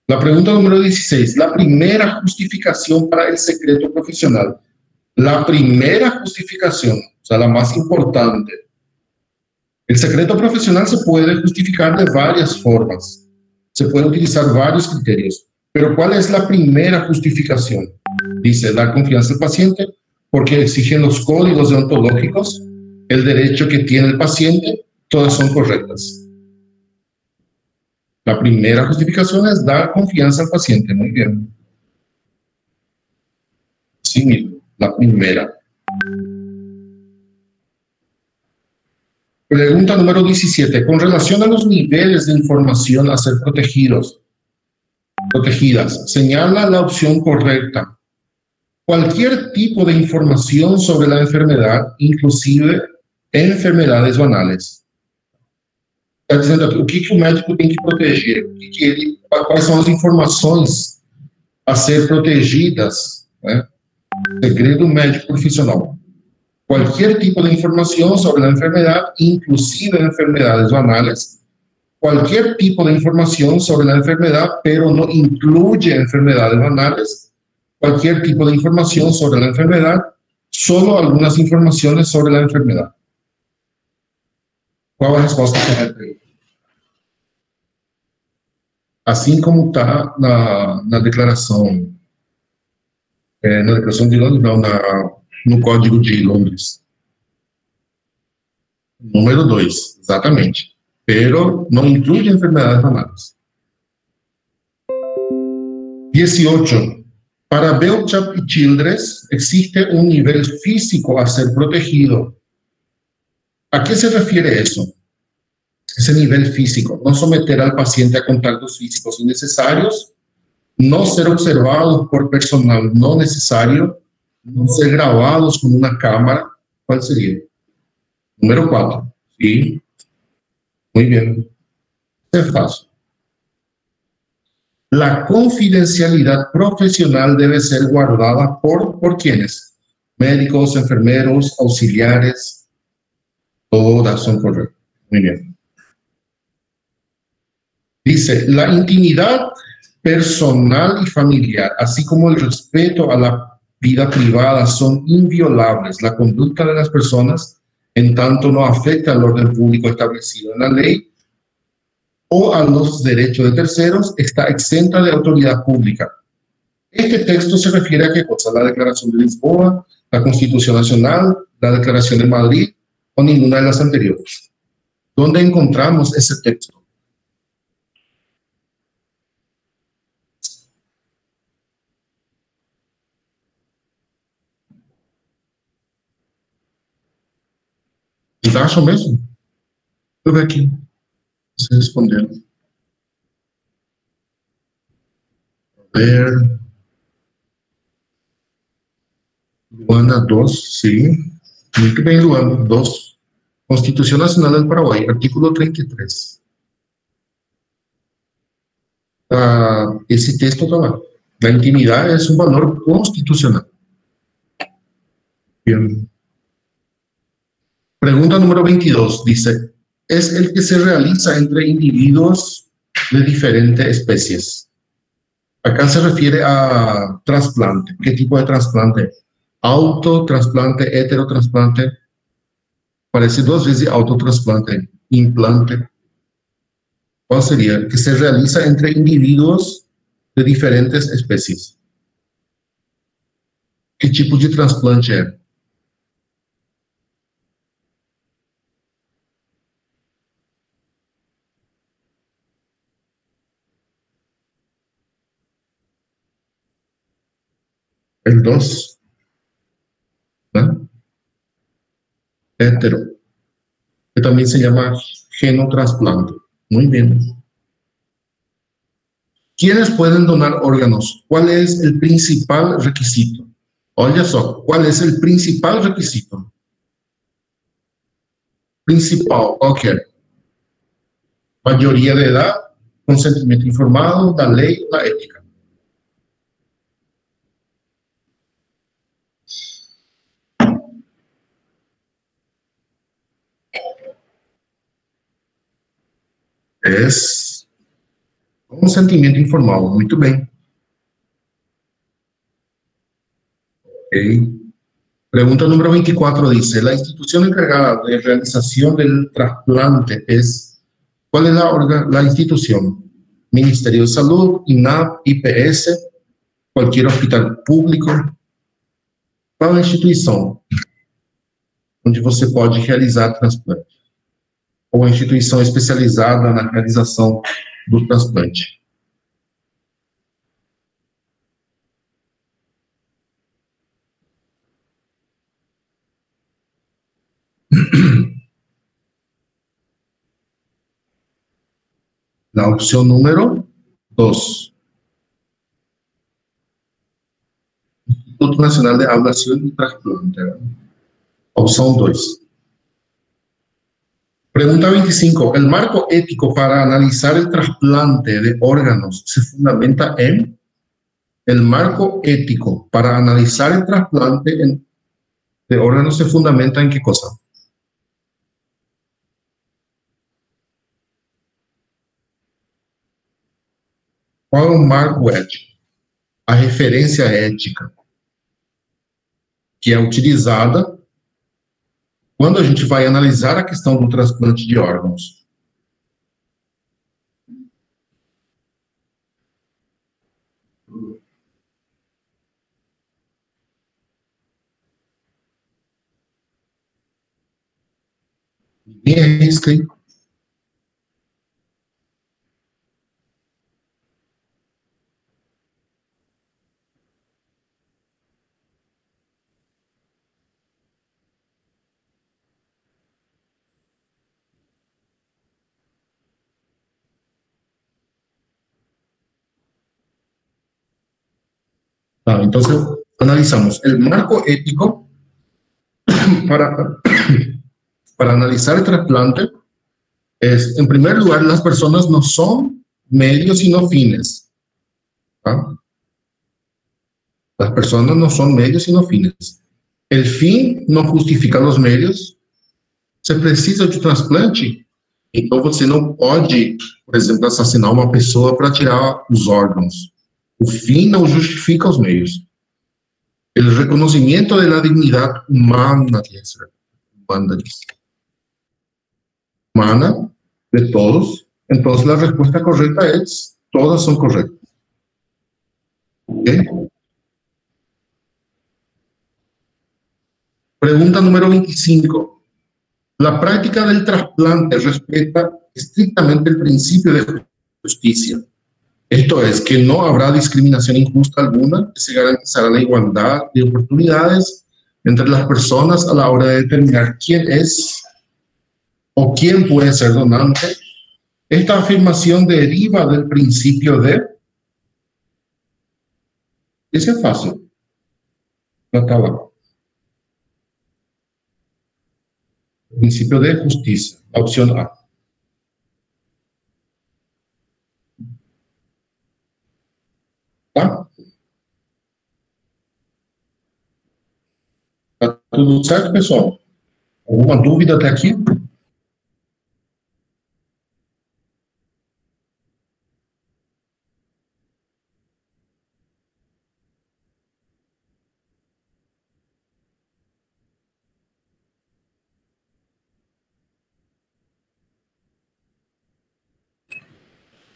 La pregunta número 16, la primera justificación para el secreto profesional. La primera justificación, o sea, la más importante. El secreto profesional se puede justificar de varias formas. Se pueden utilizar varios criterios. Pero ¿cuál es la primera justificación? Dice, dar confianza al paciente porque exigen los códigos deontológicos, el derecho que tiene el paciente, todas son correctas. La primera justificación es dar confianza al paciente. Muy bien. Sí mismo, la primera. Pregunta número 17. Con relación a los niveles de información a ser protegidas, señala la opción correcta. Cualquier tipo de información sobre la enfermedad, inclusive enfermedades banales. Está dizendo aqui, o que o médico tem que proteger? Quais são as informações a ser protegidas, né? Segredo médico profissional. Cualquier tipo de información sobre la enfermedad, inclusive enfermedades banales. Cualquier tipo de información sobre la enfermedad, pero no incluye enfermedades banales. Cualquier tipo de información sobre la enfermedad, solo algunas informaciones sobre la enfermedad. ¿Cuál es la respuesta correcta? Assim como está na declaração de Londres, não, no Código de Londres. Número 2, exatamente. Pero não inclui enfermedades banales. 18. Para Belchap y Childress existe un nivel físico a ser protegido. ¿A qué se refiere eso? Ese nivel físico, no someter al paciente a contactos físicos innecesarios, no ser observados por personal no necesario, no ser grabados con una cámara. ¿Cuál sería? Número 4. Sí. Muy bien. Es fácil. La confidencialidad profesional debe ser guardada ¿por quiénes? Médicos, enfermeros, auxiliares. Todas son correctas. Muy bien. Dice, la intimidad personal y familiar, así como el respeto a la vida privada, son inviolables. La conducta de las personas, en tanto no afecta al orden público establecido en la ley o a los derechos de terceros, está exenta de autoridad pública. Este texto se refiere a qué cosa: la Declaración de Lisboa, la Constitución Nacional, la Declaración de Madrid o ninguna de las anteriores. ¿Dónde encontramos ese texto? Acham mesmo? Deixa eu ver aqui. Vocês responderam. A ver. Luana 2, sim. Muito bem, Luana 2. Constitución Nacional del Paraguay, artículo 33. Ese texto está lá. La intimidad es un valor constitucional. Bien. Pregunta número 22 dice, ¿es el que se realiza entre individuos de diferentes especies? Acá se refiere a trasplante. ¿Qué tipo de trasplante? Autotrasplante, heterotrasplante. Parece dos veces autotrasplante, implante. ¿Cuál sería? Que se realiza entre individuos de diferentes especies. ¿Qué tipo de trasplante es? El 2, ¿no? Hetero, que también se llama genotrasplante. Muy bien. ¿Quiénes pueden donar órganos? ¿Cuál es el principal requisito? Oye, ¿cuál es el principal requisito? Principal, ok. Mayoría de edad, consentimiento informado, la ley, la ética. Es consentimiento informado, muy bien. Okay. Pregunta número 24 dice, la institución encargada de realización del trasplante es, ¿cuál es la institución? Ministerio de Salud, INAP, IPS, cualquier hospital público. Qual a instituição onde você pode realizar transplante? Ou a instituição especializada na realização do transplante? La opción número 2. Instituto Nacional de Ablación y Trasplante. Opción 2. Pregunta 25. ¿El marco ético para analizar el trasplante de órganos se fundamenta en? El marco ético para analizar el trasplante de órganos se fundamenta en qué cosa? Qual é o marco ético? A referência ética que é utilizada quando a gente vai analisar a questão do transplante de órgãos. Ninguém arrisca, hein? Entonces, analizamos el marco ético para, para analizar el trasplante. Es, en primer lugar, las personas no son medios sino fines. ¿Ah? Las personas no son medios sino fines. El fin no justifica los medios. Se precisa de trasplante, então você não pode, por exemplo, assassinar uma pessoa para tirar os órgãos. O fim não justifica os meios. El reconocimiento de la dignidad humana de todos, entonces la respuesta correcta es, todas son correctas. ¿Okay? Pregunta número 25. La práctica del trasplante respeta estrictamente el principio de justicia. Esto es, que no habrá discriminación injusta alguna, que se garantizará la igualdad de oportunidades entre las personas a la hora de determinar quién es o quién puede ser donante. Esta afirmación deriva del principio de... Ese es fácil. No está abajo. Principio de justicia, la opción A. ¿Ah? Tudo certo, pessoal? Alguma dúvida até aqui?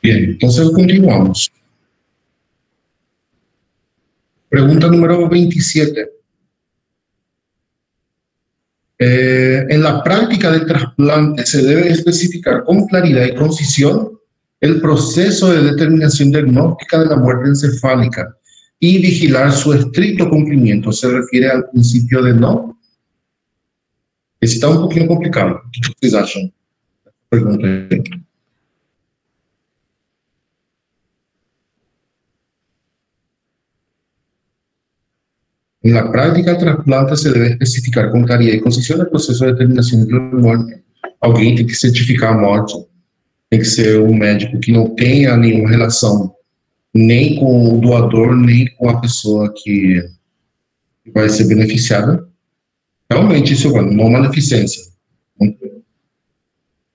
Bien, entonces continuamos. Pregunta número 27. En la práctica del trasplante se debe especificar con claridad y concisión el proceso de determinación diagnóstica de la muerte encefálica y vigilar su estricto cumplimiento. ¿Se refiere al principio de no? Está un poquito complicado. ¿Qué ustedes acham? Pregunta. En la práctica del trasplante se deve especificar com claridade e concisión o processo de determinação de morte. Alguém tem que certificar a morte. Tem que ser um médico que não tenha nenhuma relação nem com o doador, nem com a pessoa que vai ser beneficiada. Realmente, isso é não maleficência.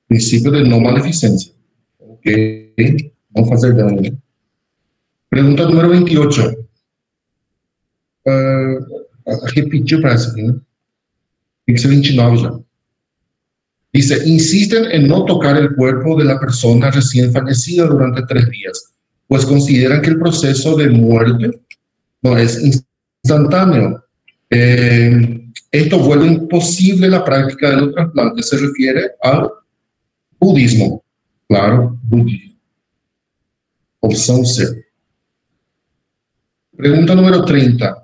Princípio de não maleficência. Ok? Não fazer dano. Pergunta número 28. Repetiu para essa aqui, né? Tem que ser 29 já. Dice, insisten en no tocar el cuerpo de la persona recién fallecida durante 3 días, pues consideran que el proceso de muerte no es instantáneo. Esto vuelve imposible la práctica de los trasplantes. Se refiere al budismo. Claro, budismo. Opción C. Pregunta número 30.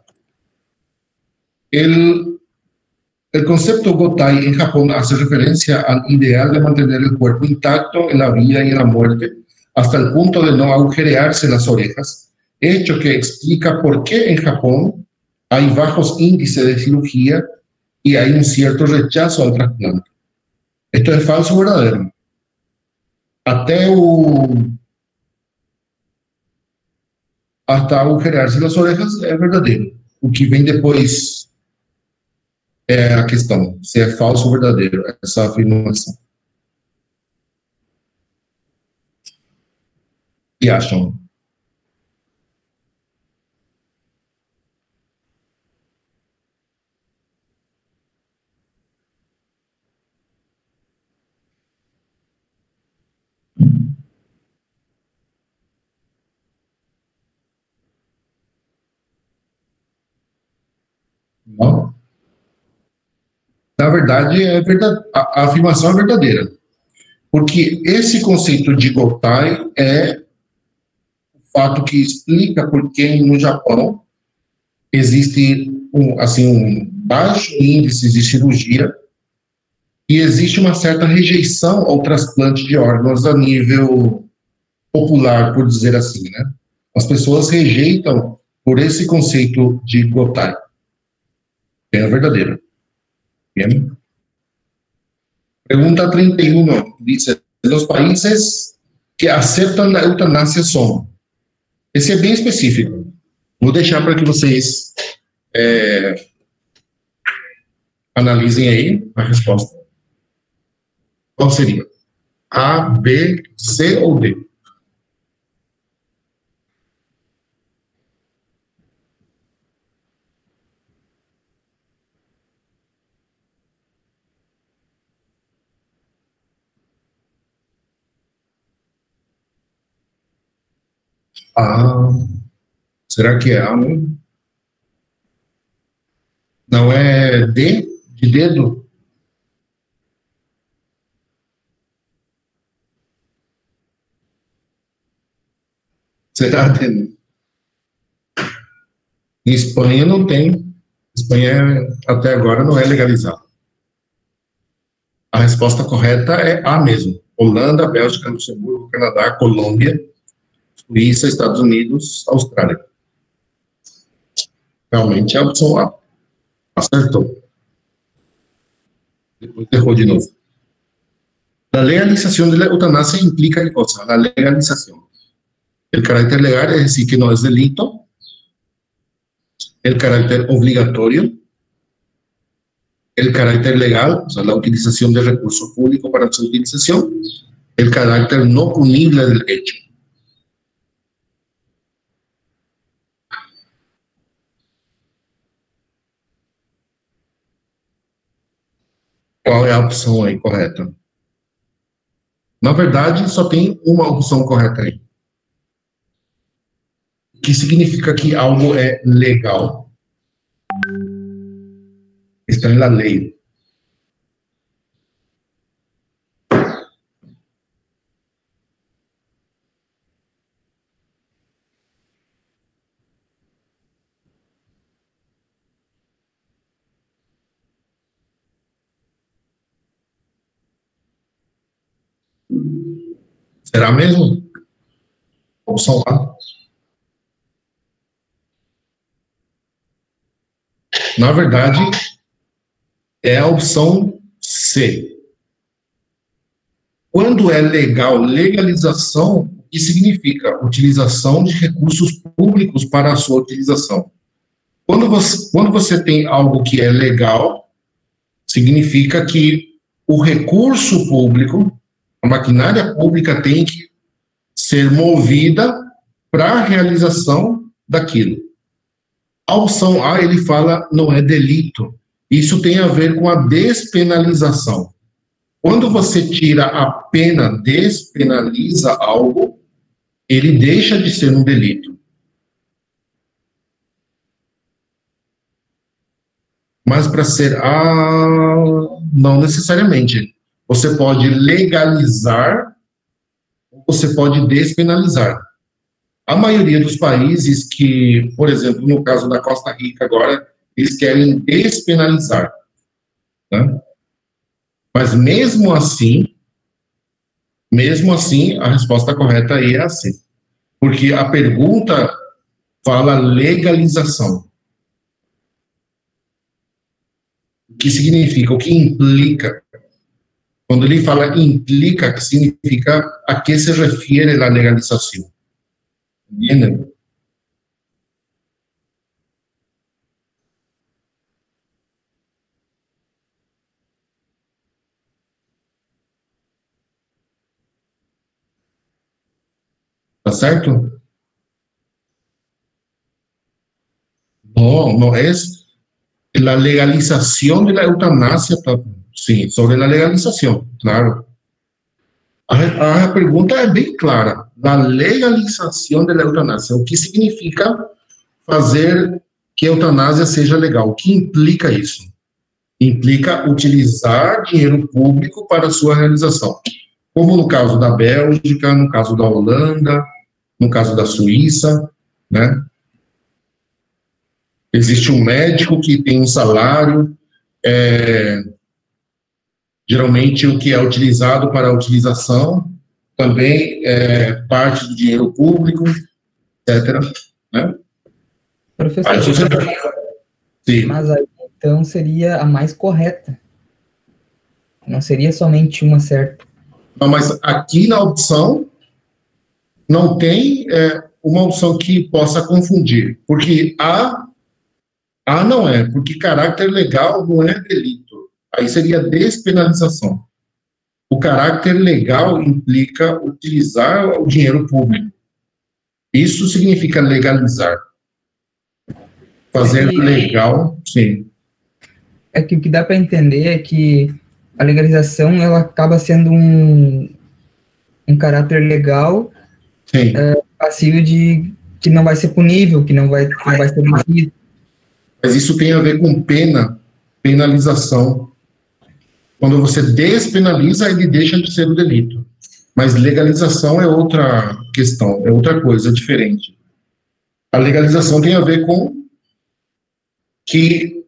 El concepto Gotai en Japón hace referencia al ideal de mantener el cuerpo intacto en la vida y en la muerte, hasta el punto de no agujerearse las orejas, hecho que explica por qué en Japón hay bajos índices de cirugía y hay un cierto rechazo al trasplante. ¿Esto es falso o verdadero? Hasta agujerearse las orejas é verdadeiro. O que vem depois é a questão, se é falso ou verdadeiro, essa afirmação. O que acham? Não? Na verdade, a afirmação é verdadeira. Porque esse conceito de Gotai é o fato que explica por que no Japão existe um baixo índice de cirurgia e existe uma certa rejeição ao transplante de órgãos a nível popular, por dizer assim, né? As pessoas rejeitam por esse conceito de Gotai. É verdadeiro. Bien. Pregunta 31. Dice, los países que aceptan la eutanasia son. Esse é bem específico. Vou deixar para que vocês analisem aí a resposta. Qual seria? A, B, C ou D? Ah, será que é A, né? Não é D, de dedo? Será D? Em Espanha não tem. Espanha até agora não é legalizado. A resposta correta é A mesmo. Holanda, Bélgica, Luxemburgo, Canadá, Colômbia, Suíça, Estados Unidos, Austrália. Realmente é a opção A. Acertou. Depois errou de novo. La legalización de la eutanasia implica ¿qué cosa? La legalización. El carácter legal es decir que no es delito. El carácter obligatorio. el carácter legal, o sea, la utilización de recursos públicos para su utilización, el carácter no punible del hecho. Qual é a opção aí correta? Na verdade, só tem uma opção correta aí. O que significa que algo é legal? Está na lei. Será mesmo? Opção A. Na verdade, é a opção C. Quando é legal, legalização, o que significa? Utilização de recursos públicos para a sua utilização. Quando você tem algo que é legal, significa que o recurso público, a maquinária pública tem que ser movida para a realização daquilo. A opção A, ele fala, não é delito. Isso tem a ver com a despenalização. Quando você tira a pena, despenaliza algo, ele deixa de ser um delito. Mas para ser A, não necessariamente. Você pode legalizar, ou você pode despenalizar. A maioria dos países que, por exemplo, no caso da Costa Rica agora, eles querem despenalizar, né? Mas mesmo assim, a resposta correta aí é a C. Porque a pergunta fala legalização. O que significa? O que implica? Quando ele fala implica, que significa a que se refere a legalização. Entendem? Tá certo? No es la legalización de la eutanasia, sí, sobre la legalización, claro. A pergunta é bem clara. Da legalização da eutanásia. O que significa fazer que a eutanásia seja legal? O que implica isso? Implica utilizar dinheiro público para sua realização. Como no caso da Bélgica, no caso da Holanda, no caso da Suíça, né? Existe um médico que tem um salário, geralmente o que é utilizado para a utilização também é parte do dinheiro público, etc. Né? Professor, mas aí, então seria a mais correta. Não seria somente uma certa. Não, mas aqui na opção não tem uma opção que possa confundir, porque A não é, porque caráter legal não é delito. Aí seria despenalização. O caráter legal implica utilizar o dinheiro público. Isso significa legalizar. Fazer legal, sim. É que o que dá para entender é que a legalização ela acaba sendo um caráter legal passível de que não vai ser punível, que não vai ser punido. Mas isso tem a ver com penalização. Quando você despenaliza, ele deixa de ser um delito. Mas legalização é outra questão, é outra coisa, diferente. A legalização tem a ver com que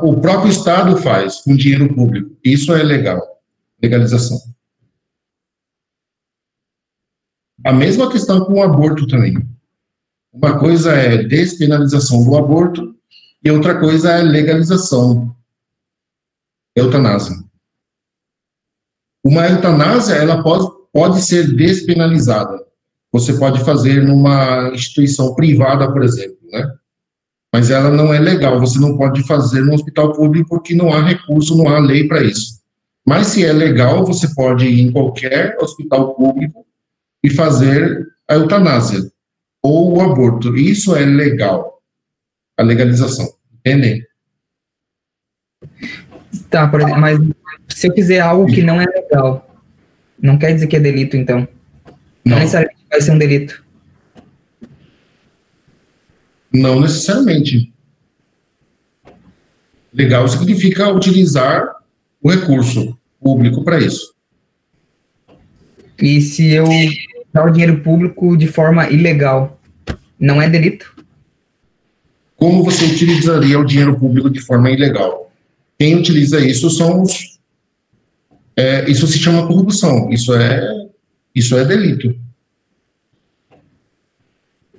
o próprio Estado faz com dinheiro público. Isso é legal, legalização. A mesma questão com o aborto também. Uma coisa é despenalização do aborto e outra coisa é legalização. Eutanásia. Uma eutanásia, ela pode ser despenalizada. Você pode fazer numa instituição privada, por exemplo, né? mas ela não é legal. Você não pode fazer no hospital público porque não há recurso, não há lei para isso. Mas se é legal, você pode ir em qualquer hospital público e fazer a eutanásia ou o aborto. Isso é legal, a legalização, entendem? Tá, mas se eu fizer algo que não é legal, não quer dizer que é delito, então? Não necessariamente vai ser um delito. Não necessariamente. Legal significa utilizar o recurso público para isso. E se eu dar o dinheiro público de forma ilegal, não é delito? Como você utilizaria o dinheiro público de forma ilegal? Quem utiliza isso são os... isso se chama corrupção. Isso é delito.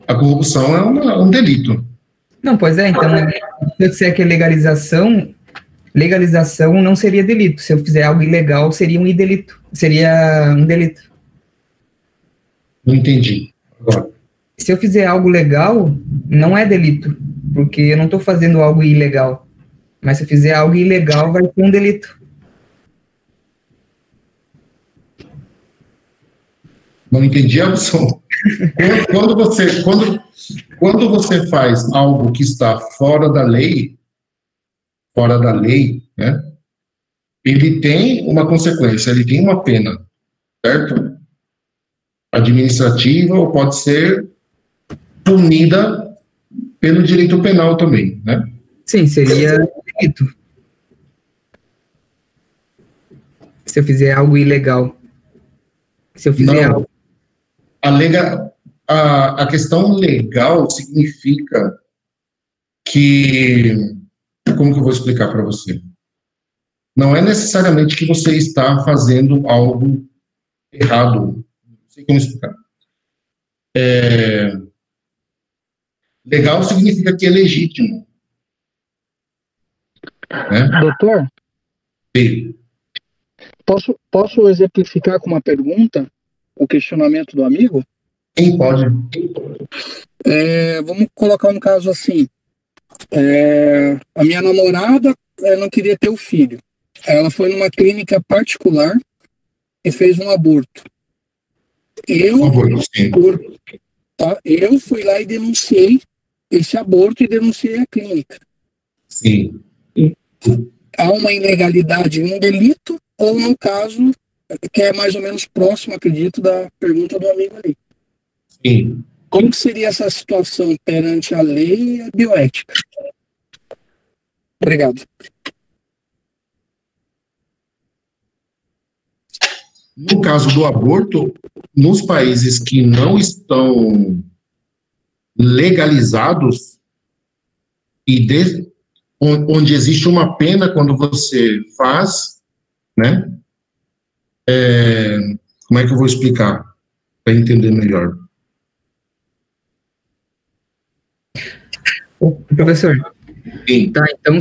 A corrupção é um delito. Não, pois é, então, se eu disser que é legalização não seria delito. Se eu fizer algo ilegal, seria um delito. Seria um delito. Não entendi. Agora. Se eu fizer algo legal, não é delito, porque eu não estou fazendo algo ilegal. Mas se eu fizer algo ilegal, vai ser um delito. Não entendi a opção. Quando você faz algo que está fora da lei, né, ele tem uma consequência, ele tem uma pena, certo? Administrativa ou pode ser punida pelo direito penal também, né? Sim, seria delito. Se eu fizer algo ilegal. Se eu fizer algo... A questão legal significa que... Como que eu vou explicar para você? Não é necessariamente que você está fazendo algo errado. Não sei como explicar. Legal significa que é legítimo. Né? Doutor? Sim. Posso exemplificar com uma pergunta o questionamento do amigo? Sim, pode. Vamos colocar um caso assim. A minha namorada não queria ter o filho. Ela foi numa clínica particular e fez um aborto. Eu fui lá e denunciei esse aborto e denunciei a clínica. Sim. Há uma ilegalidade, um delito, ou no caso, que é mais ou menos próximo, acredito, da pergunta do amigo ali. Sim. Como que seria essa situação perante a lei e a bioética? Obrigado. No caso do aborto, nos países que não estão legalizados e onde existe uma pena quando você faz, né? Como é que eu vou explicar para entender melhor? Professor, Sim. tá, então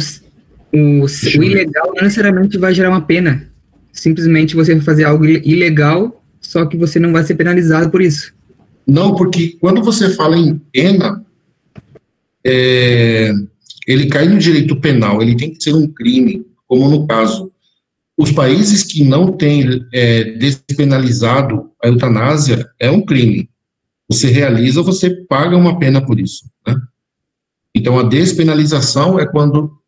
o ilegal não necessariamente vai gerar uma pena. Simplesmente você vai fazer algo ilegal, só que você não vai ser penalizado por isso. Não, porque quando você fala em pena, ele cai no direito penal, ele tem que ser um crime, como no caso. Os países que não têm despenalizado a eutanásia, é um crime. Você realiza, você paga uma pena por isso, né? Então, a despenalização é quando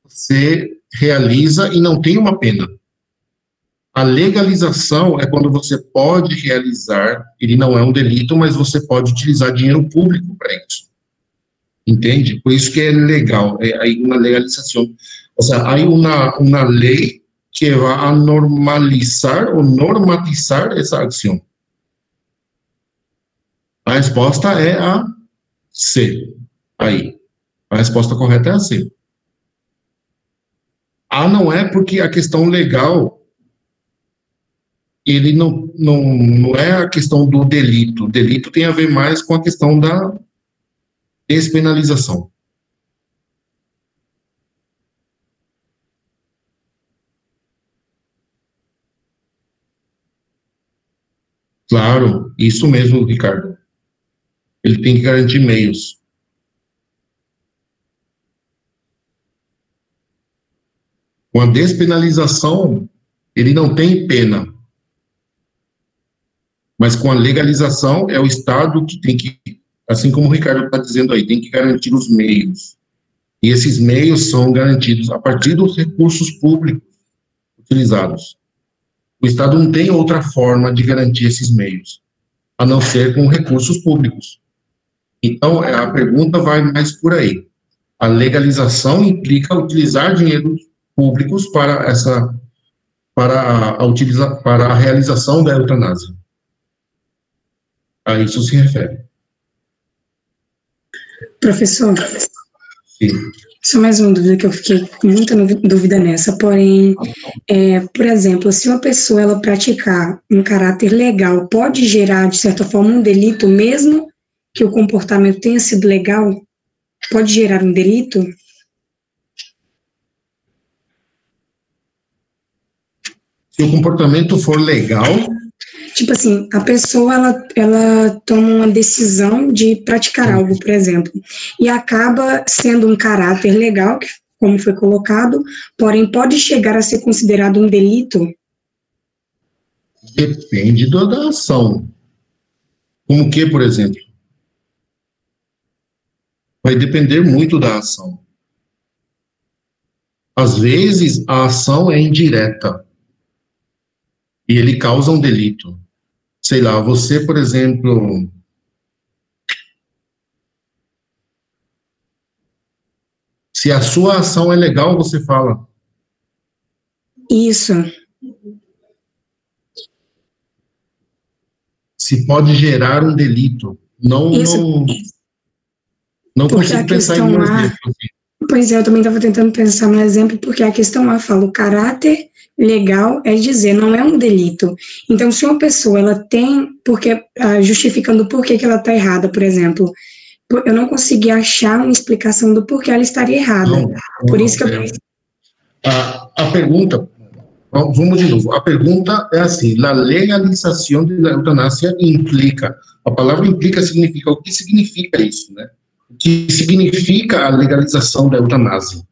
você realiza e não tem uma pena. A legalização é quando você pode realizar, ele não é um delito, mas você pode utilizar dinheiro público para isso. Entende? Por isso que é legal, hay uma legalização. Ou seja, há uma lei que vai normalizar ou normatizar essa ação. A resposta é a C. Aí. A resposta correta é a C. A não é porque a questão legal, ele não é a questão do delito. O delito tem a ver mais com a questão da despenalização. Claro, isso mesmo, Ricardo. Ele tem que garantir meios. Com a despenalização, ele não tem pena. Mas com a legalização, é o Estado que tem que, assim como o Ricardo está dizendo aí, tem que garantir os meios. E esses meios são garantidos a partir dos recursos públicos utilizados. O Estado não tem outra forma de garantir esses meios, a não ser com recursos públicos. Então, a pergunta vai mais por aí. A legalização implica utilizar dinheiros públicos para a realização da eutanásia. A isso se refere. Professor, sim. Só mais uma dúvida que eu fiquei com muita dúvida nessa, porém, por exemplo, se uma pessoa ela praticar um caráter legal, pode gerar, de certa forma, um delito, mesmo que o comportamento tenha sido legal? Pode gerar um delito? Se o comportamento for legal... Tipo assim, a pessoa, ela toma uma decisão de praticar algo, por exemplo, e acaba sendo um caráter legal, como foi colocado, porém pode chegar a ser considerado um delito? Depende da ação. Como que, por exemplo? Vai depender muito da ação. Às vezes, a ação é indireta e ele causa um delito. Sei lá, você, por exemplo, se a sua ação é legal, você fala. Isso. Se pode gerar um delito. Não consigo pensar em um exemplo. Pois é, eu também estava tentando pensar no exemplo, porque a questão A fala, o caráter legal é dizer, não é um delito. Então, se uma pessoa, ela tem, justificando por que ela está errada, por exemplo, eu não consegui achar uma explicação do porquê ela estaria errada. Por isso que eu... A pergunta, vamos de novo, a pergunta é assim, a legalização da eutanásia implica, a palavra implica significa, o que significa isso, né? O que significa a legalização da eutanásia?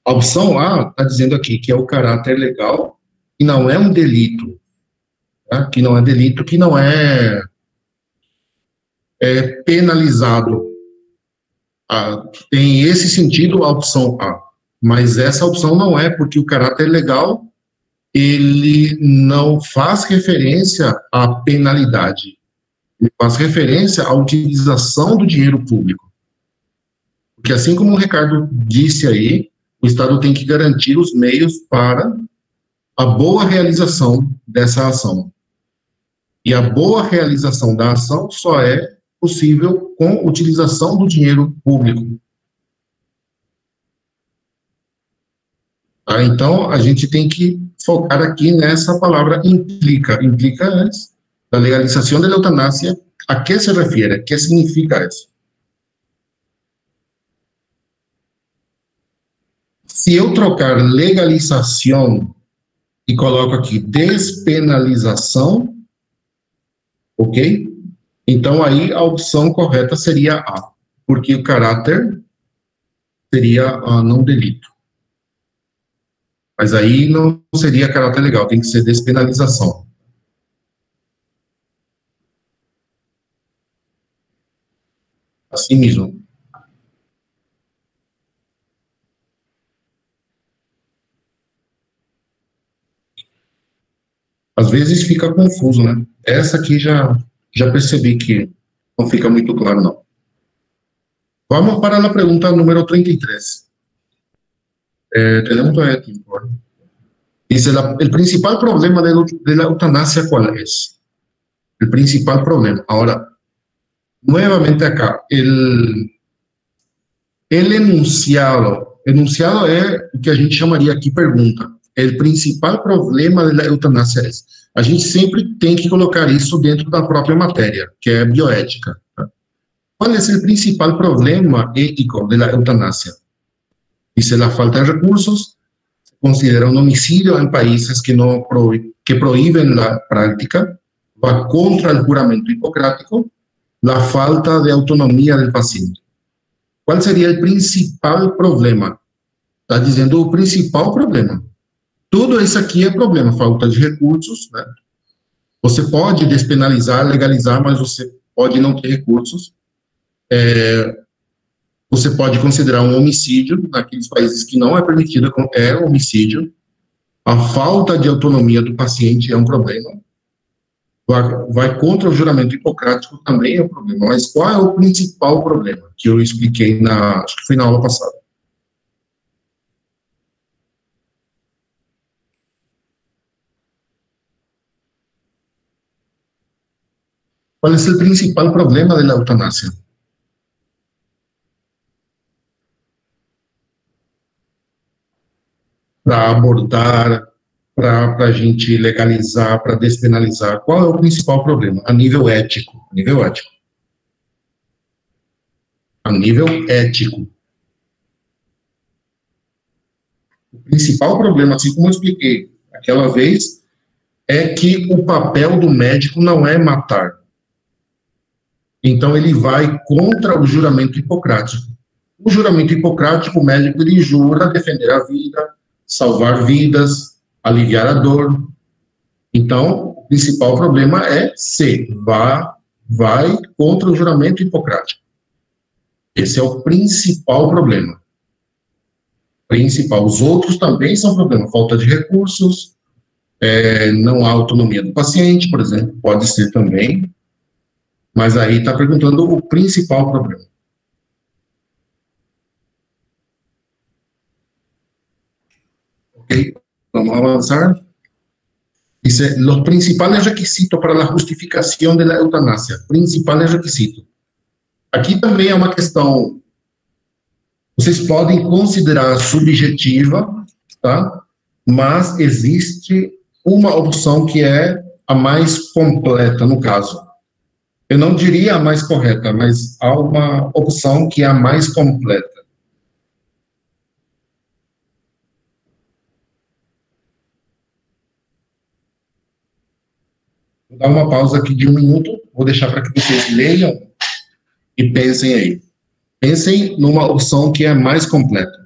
A opção A está dizendo aqui que é o caráter legal, que não é um delito, tá? Que não é delito, que não é penalizado. Tem esse sentido a opção A, mas essa opção não é, porque o caráter legal, ele não faz referência à penalidade, ele faz referência à utilização do dinheiro público. Porque assim como o Ricardo disse aí, o Estado tem que garantir os meios para a boa realização dessa ação. E a boa realização da ação só é possível com utilização do dinheiro público. Então, a gente tem que focar aqui nessa palavra implica. Implica é a legalização da eutanásia. A que se refere? O que significa isso? Se eu trocar legalização e coloco aqui despenalização, ok? Então, aí a opção correta seria A, porque o caráter seria não delito. Mas aí não seria caráter legal, tem que ser despenalização. Assim mesmo. Às vezes fica confuso, né? Essa aqui já percebi que não fica muito claro, não. Vamos para a pergunta número 33. Tenemos todavía tiempo. Dice, el principal problema de la eutanasia, ¿cuál es? El principal problema. Ahora, nuevamente acá, el enunciado es o que a gente chamaria aqui pergunta. O principal problema da eutanásia é esse. A gente sempre tem que colocar isso dentro da própria matéria, que é bioética. Tá? Qual é o principal problema ético da eutanásia? Dice, la falta de recursos, se considera un homicidio en países que prohíben la práctica, va contra el juramento hipocrático, la falta de autonomía del paciente. ¿Cuál sería el principal problema? Está diciendo el principal problema. Tudo isso aqui é problema, falta de recursos, né? Você pode despenalizar, legalizar, mas você pode não ter recursos. Você pode considerar um homicídio, naqueles países que não é permitido, é homicídio. A falta de autonomia do paciente é um problema. Vai contra o juramento hipocrático também é um problema. Mas qual é o principal problema? Que eu expliquei, acho que foi na aula passada. ¿Cuál es el principal problema de la eutanasia? Para abordar, para a gente legalizar, para despenalizar, qual é o principal problema? A nível ético. A nível ético. A nível ético. O principal problema, assim como eu expliquei aquela vez, é que o papel do médico não é matar. Então, ele vai contra o juramento hipocrático. O juramento hipocrático, o médico, ele jura defender a vida, salvar vidas, aliviar a dor. Então, o principal problema é se vai contra o juramento hipocrático. Esse é o principal problema. Principal. Os outros também são problemas. Falta de recursos, não há autonomia do paciente, por exemplo, pode ser também. Mas aí está perguntando o principal problema. Ok, vamos avanzar. Dice, los principales requisitos para la justificación de la eutanasia. Principales requisitos. Aqui também é uma questão, vocês podem considerar subjetiva, tá? Mas existe uma opção que é a mais completa, no caso. Eu não diria a mais correta, mas há uma opção que é a mais completa. Vou dar uma pausa aqui de 1 minuto, vou deixar para que vocês leiam e pensem aí. Pensem numa opção que é mais completa.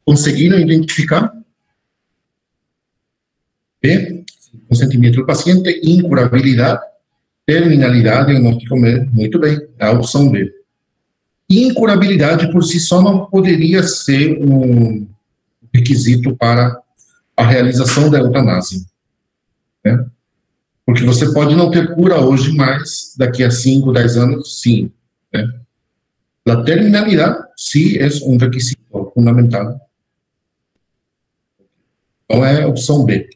Conseguiram identificar? B, consentimento do paciente, incurabilidade, terminalidade, diagnóstico médico. Muito bem, é a opção B. Incurabilidade por si só não poderia ser um requisito para a realização da eutanásia, né? Porque você pode não ter cura hoje, mas daqui a 5, 10 anos, sim, né? A terminalidade, sim, é um requisito fundamental. Então, é a opção B.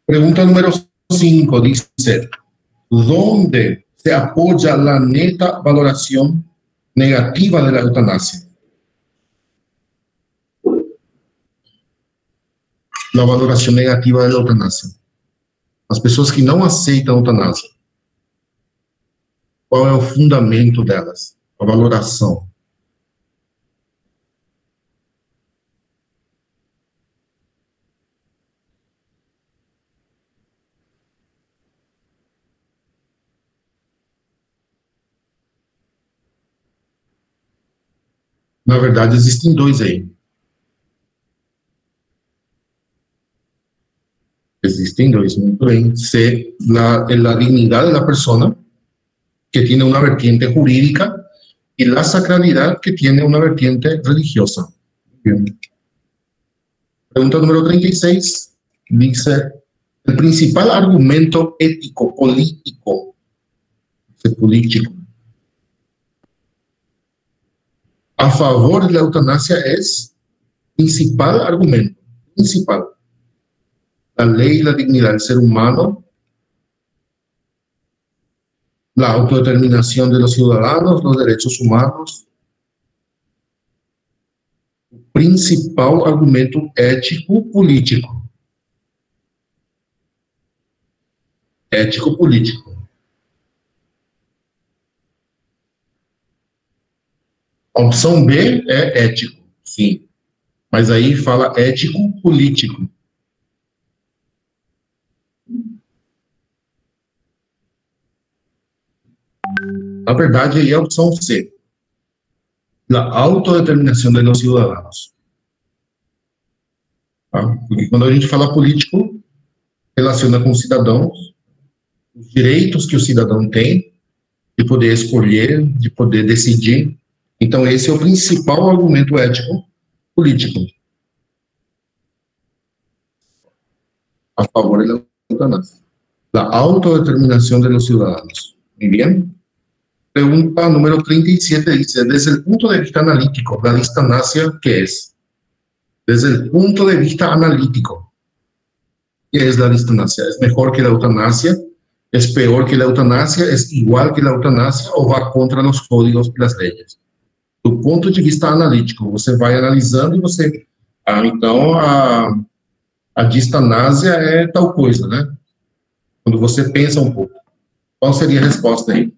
Pergunta número 5, dice, ¿dónde se apoya la neta valoración negativa de la eutanasia? La valoración negativa de la eutanasia. As pessoas que não aceitam a eutanásia. Qual é o fundamento delas? A valoração. Na verdade, existem dois aí. Existen dos, muito bem. La dignidad de la persona, que tiene una vertiente jurídica, y la sacralidad, que tiene una vertiente religiosa. Bien. Pregunta número 36, dice, el principal argumento ético, político, a favor de la eutanasia es principal argumento, principal. La ley y la dignidad del ser humano, la autodeterminación de los ciudadanos, los derechos humanos. Principal argumento ético-político. Ético-político. A opção B é ético, sim. Mas aí fala ético-político. Na verdade, aí é a opção C. A autodeterminação de los cidadãos. Tá? Porque quando a gente fala político, relaciona com os cidadãos, os direitos que o cidadão tem, de poder escolher, de poder decidir. Então, esse é o principal argumento ético político a favor da eutanasia. A autodeterminação de los cidadãos. Muy bien. Pregunta número 37 dice, desde el punto de vista analítico, la eutanasia, ¿qué es? Desde el punto de vista analítico, ¿qué es la eutanasia? ¿Es mejor que la eutanasia? ¿Es peor que la eutanasia? ¿Es igual que la eutanasia? ¿O va contra los códigos y las leyes? Do ponto de vista analítico, você vai analisando e você... então, a distanásia é tal coisa, né? Quando você pensa um pouco. Qual seria a resposta aí?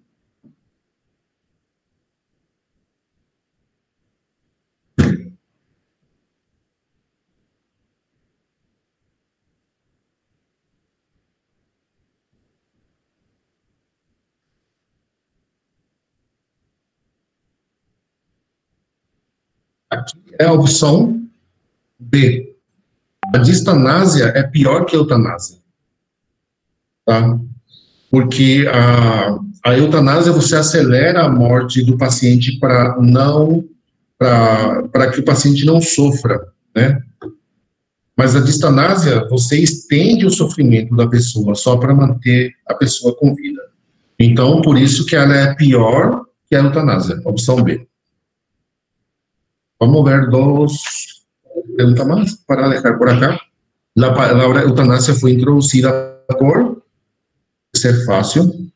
Aqui é a opção B. A distanásia é pior que a eutanásia. Tá? Porque a eutanásia, você acelera a morte do paciente para que o paciente não sofra, né? Mas a distanásia, você estende o sofrimento da pessoa só para manter a pessoa com vida. Então, por isso que ela é pior que a eutanásia. Opção B. Vamos ver dos preguntas más para dejar por acá. La palabra eutanasia fue introducida por ser fácil.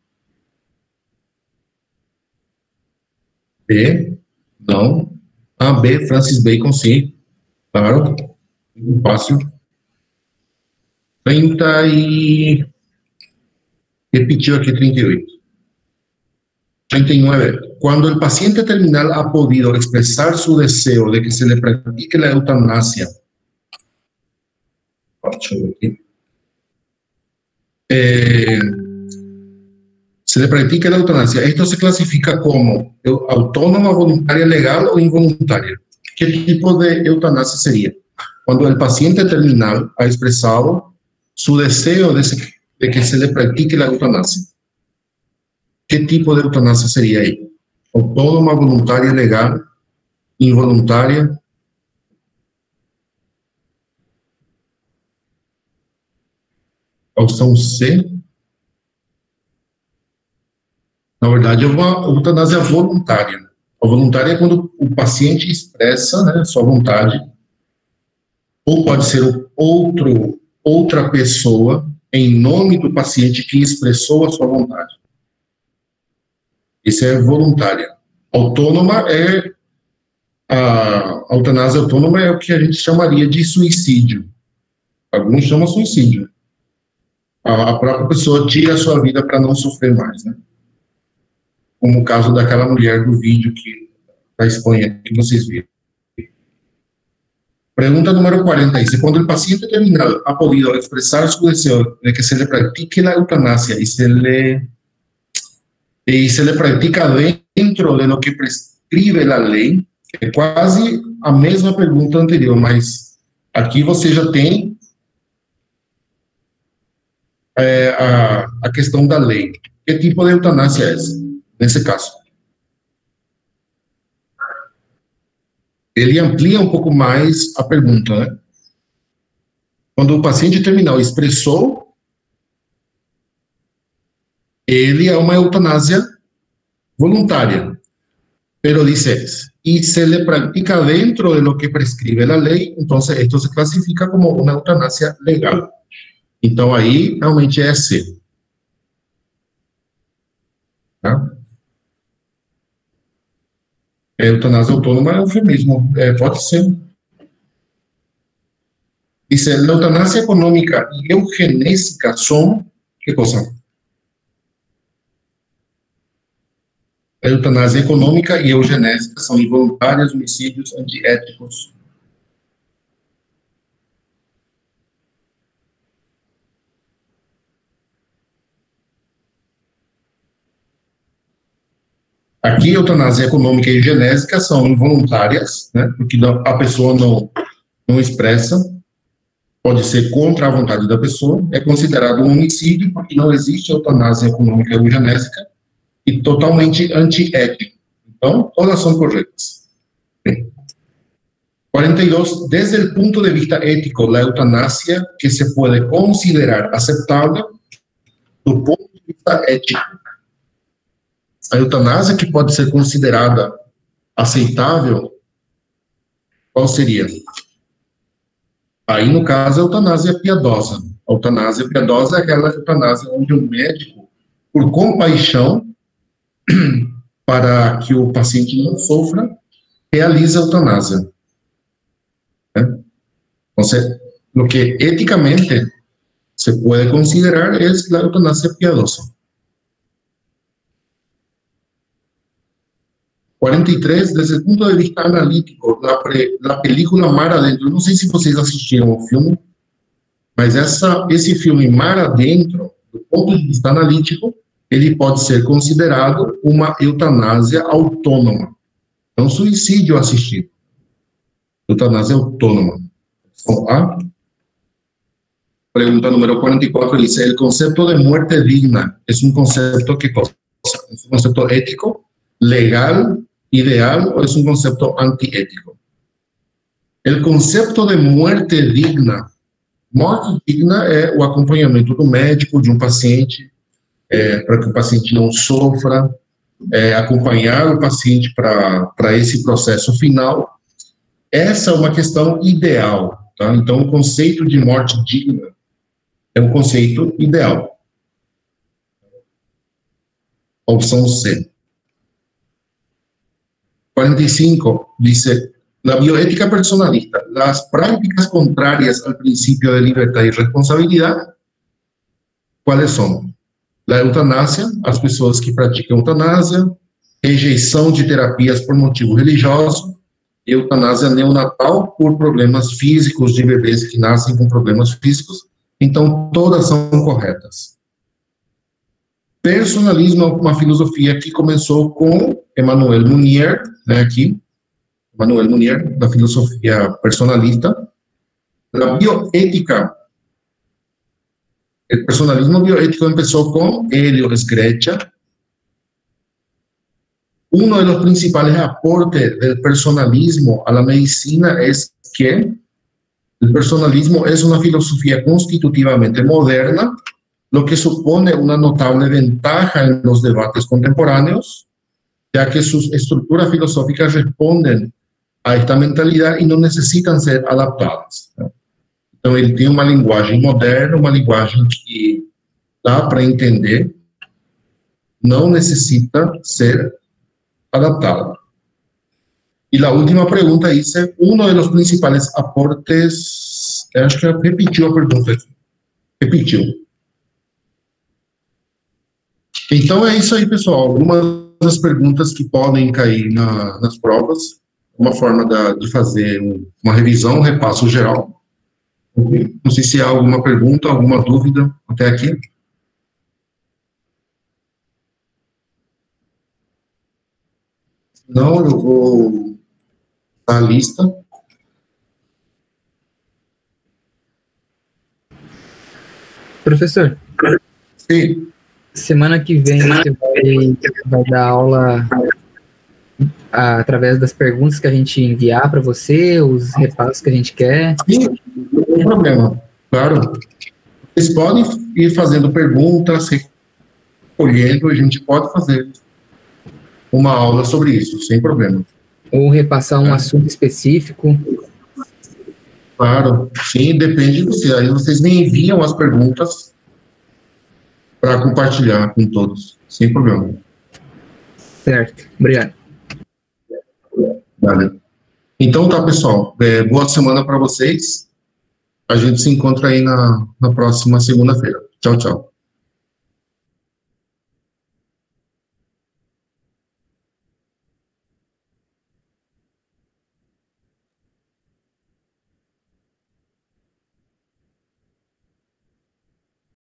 B, não. A, B, Francis Bacon, sim. Claro, muito fácil. 30 e... Repetiu aqui 38. 39. Cuando el paciente terminal ha podido expresar su deseo de que se le practique la eutanasia, esto se clasifica como autónoma, voluntaria, legal o involuntaria. ¿Qué tipo de eutanasia sería? Cuando el paciente terminal ha expresado su deseo de que se le practique la eutanasia. ¿Qué tipo de eutanasia sería ahí? Autónoma, voluntaria, legal, involuntaria. Opção C. Na verdade, é uma eutanásia voluntária. A voluntária é quando o paciente expressa, né, sua vontade, ou pode ser outra pessoa, em nome do paciente que expressou a sua vontade. Isso é voluntária. Autônoma é... A eutanásia autônoma é o que a gente chamaria de suicídio. Alguns chamam suicídio. A própria pessoa tira a sua vida para não sofrer mais, né? Como o caso daquela mulher do vídeo da Espanha, que vocês viram. Pergunta número 40 dice, cuando el paciente terminal ha podido expresar su deseo de que se le practique la eutanasia y se le practica dentro de lo que prescribe la lei, é quase a mesma pergunta anterior, mas aqui você já tem a questão da lei. Que tipo de eutanásia é essa, nesse caso? Ele amplia um pouco mais a pergunta, né? Quando o paciente terminal expressou ele é uma eutanásia voluntária. Pero dice, y se le practica dentro de lo que prescribe la ley, entonces esto se clasifica como una eutanasia legal. Então aí realmente é C. Tá? Eutanásia autônoma é um eufemismo, pode ser. Dice, la eutanasia económica y eugenésica son, ¿qué cosa? A eutanásia econômica e eugenésica são involuntários, homicídios antiéticos. Aqui, eutanásia econômica e eugenésica são involuntárias, né, porque a pessoa não expressa, pode ser contra a vontade da pessoa, é considerado um homicídio porque não existe eutanásia econômica e eugenésica, e totalmente antiético. Então, todas são corretas. 42. Desde el punto de vista ético, la eutanasia que se puede considerar aceptable do ponto de vista ético. A eutanásia que pode ser considerada aceitável, qual seria? Aí, no caso, a eutanásia piedosa. A eutanásia piedosa é aquela eutanásia onde o médico, por compaixão, para que o paciente não sofra, realiza a eutanásia. Entonces, lo que éticamente se puede considerar es la eutanasia piadosa. 43, desde el punto de vista analítico, la película Mar Adentro, não sei se vocês assistiram o filme, mas esse filme Mar Adentro, do ponto de vista analítico, ele pode ser considerado uma eutanásia autônoma. É um suicídio assistido. Eutanásia autônoma. Então, A. Pergunta número 44 diz: o conceito de muerte digna é um conceito que cosa? É um conceito ético, legal, ideal, ou é um conceito antiético? O conceito de morte digna é o acompanhamento do médico de um paciente, para que o paciente não sofra, acompanhar o paciente para esse processo final. Essa é uma questão ideal, tá? Então, o conceito de morte digna é um conceito ideal. Opção C. 45, dice, la bioética personalista, las prácticas contrarias al principio de libertad y responsabilidad, ¿cuáles son? La eutanásia, as pessoas que praticam eutanásia, rejeição de terapias por motivo religioso, eutanásia neonatal por problemas físicos de bebês que nascem com problemas físicos. Então, todas são corretas. Personalismo é uma filosofia que começou com Emmanuel Mounier, né, aqui, Emmanuel Mounier, da filosofia personalista. A bioética, o personalismo bioético começou com Hélio Screccia. Uno de los principales aportes del personalismo a la medicina es que el personalismo es una filosofía constitutivamente moderna, lo que supone una notable ventaja en los debates contemporáneos, ya que sus estructuras filosóficas responden a esta mentalidad y no necesitan ser adaptadas. Então, ele tem uma linguagem moderna, uma linguagem que dá para entender, não necessita ser adaptada. Y la última pregunta dice, uno de los principales aportes, acho que repetiu a pergunta aqui. Repetiu. Então é isso aí, pessoal. Algumas das perguntas que podem cair nas provas, uma forma de fazer uma revisão, um repasso geral. Não sei se há alguma pergunta, alguma dúvida até aqui. Não, eu vou dar a lista. Professor. Sim. Semana que vem você vai dar aula através das perguntas que a gente enviar para você, os repassos que a gente quer. Sim, não tem problema, claro. Vocês podem ir fazendo perguntas, escolhendo, a gente pode fazer uma aula sobre isso, sem problema. Ou repassar um assunto específico. Claro, sim, depende de você. Aí vocês me enviam as perguntas para compartilhar com todos, sem problema. Certo, obrigado. Vale. Então tá, pessoal. Boa semana para vocês. A gente se encontra aí na próxima segunda-feira. Tchau, tchau.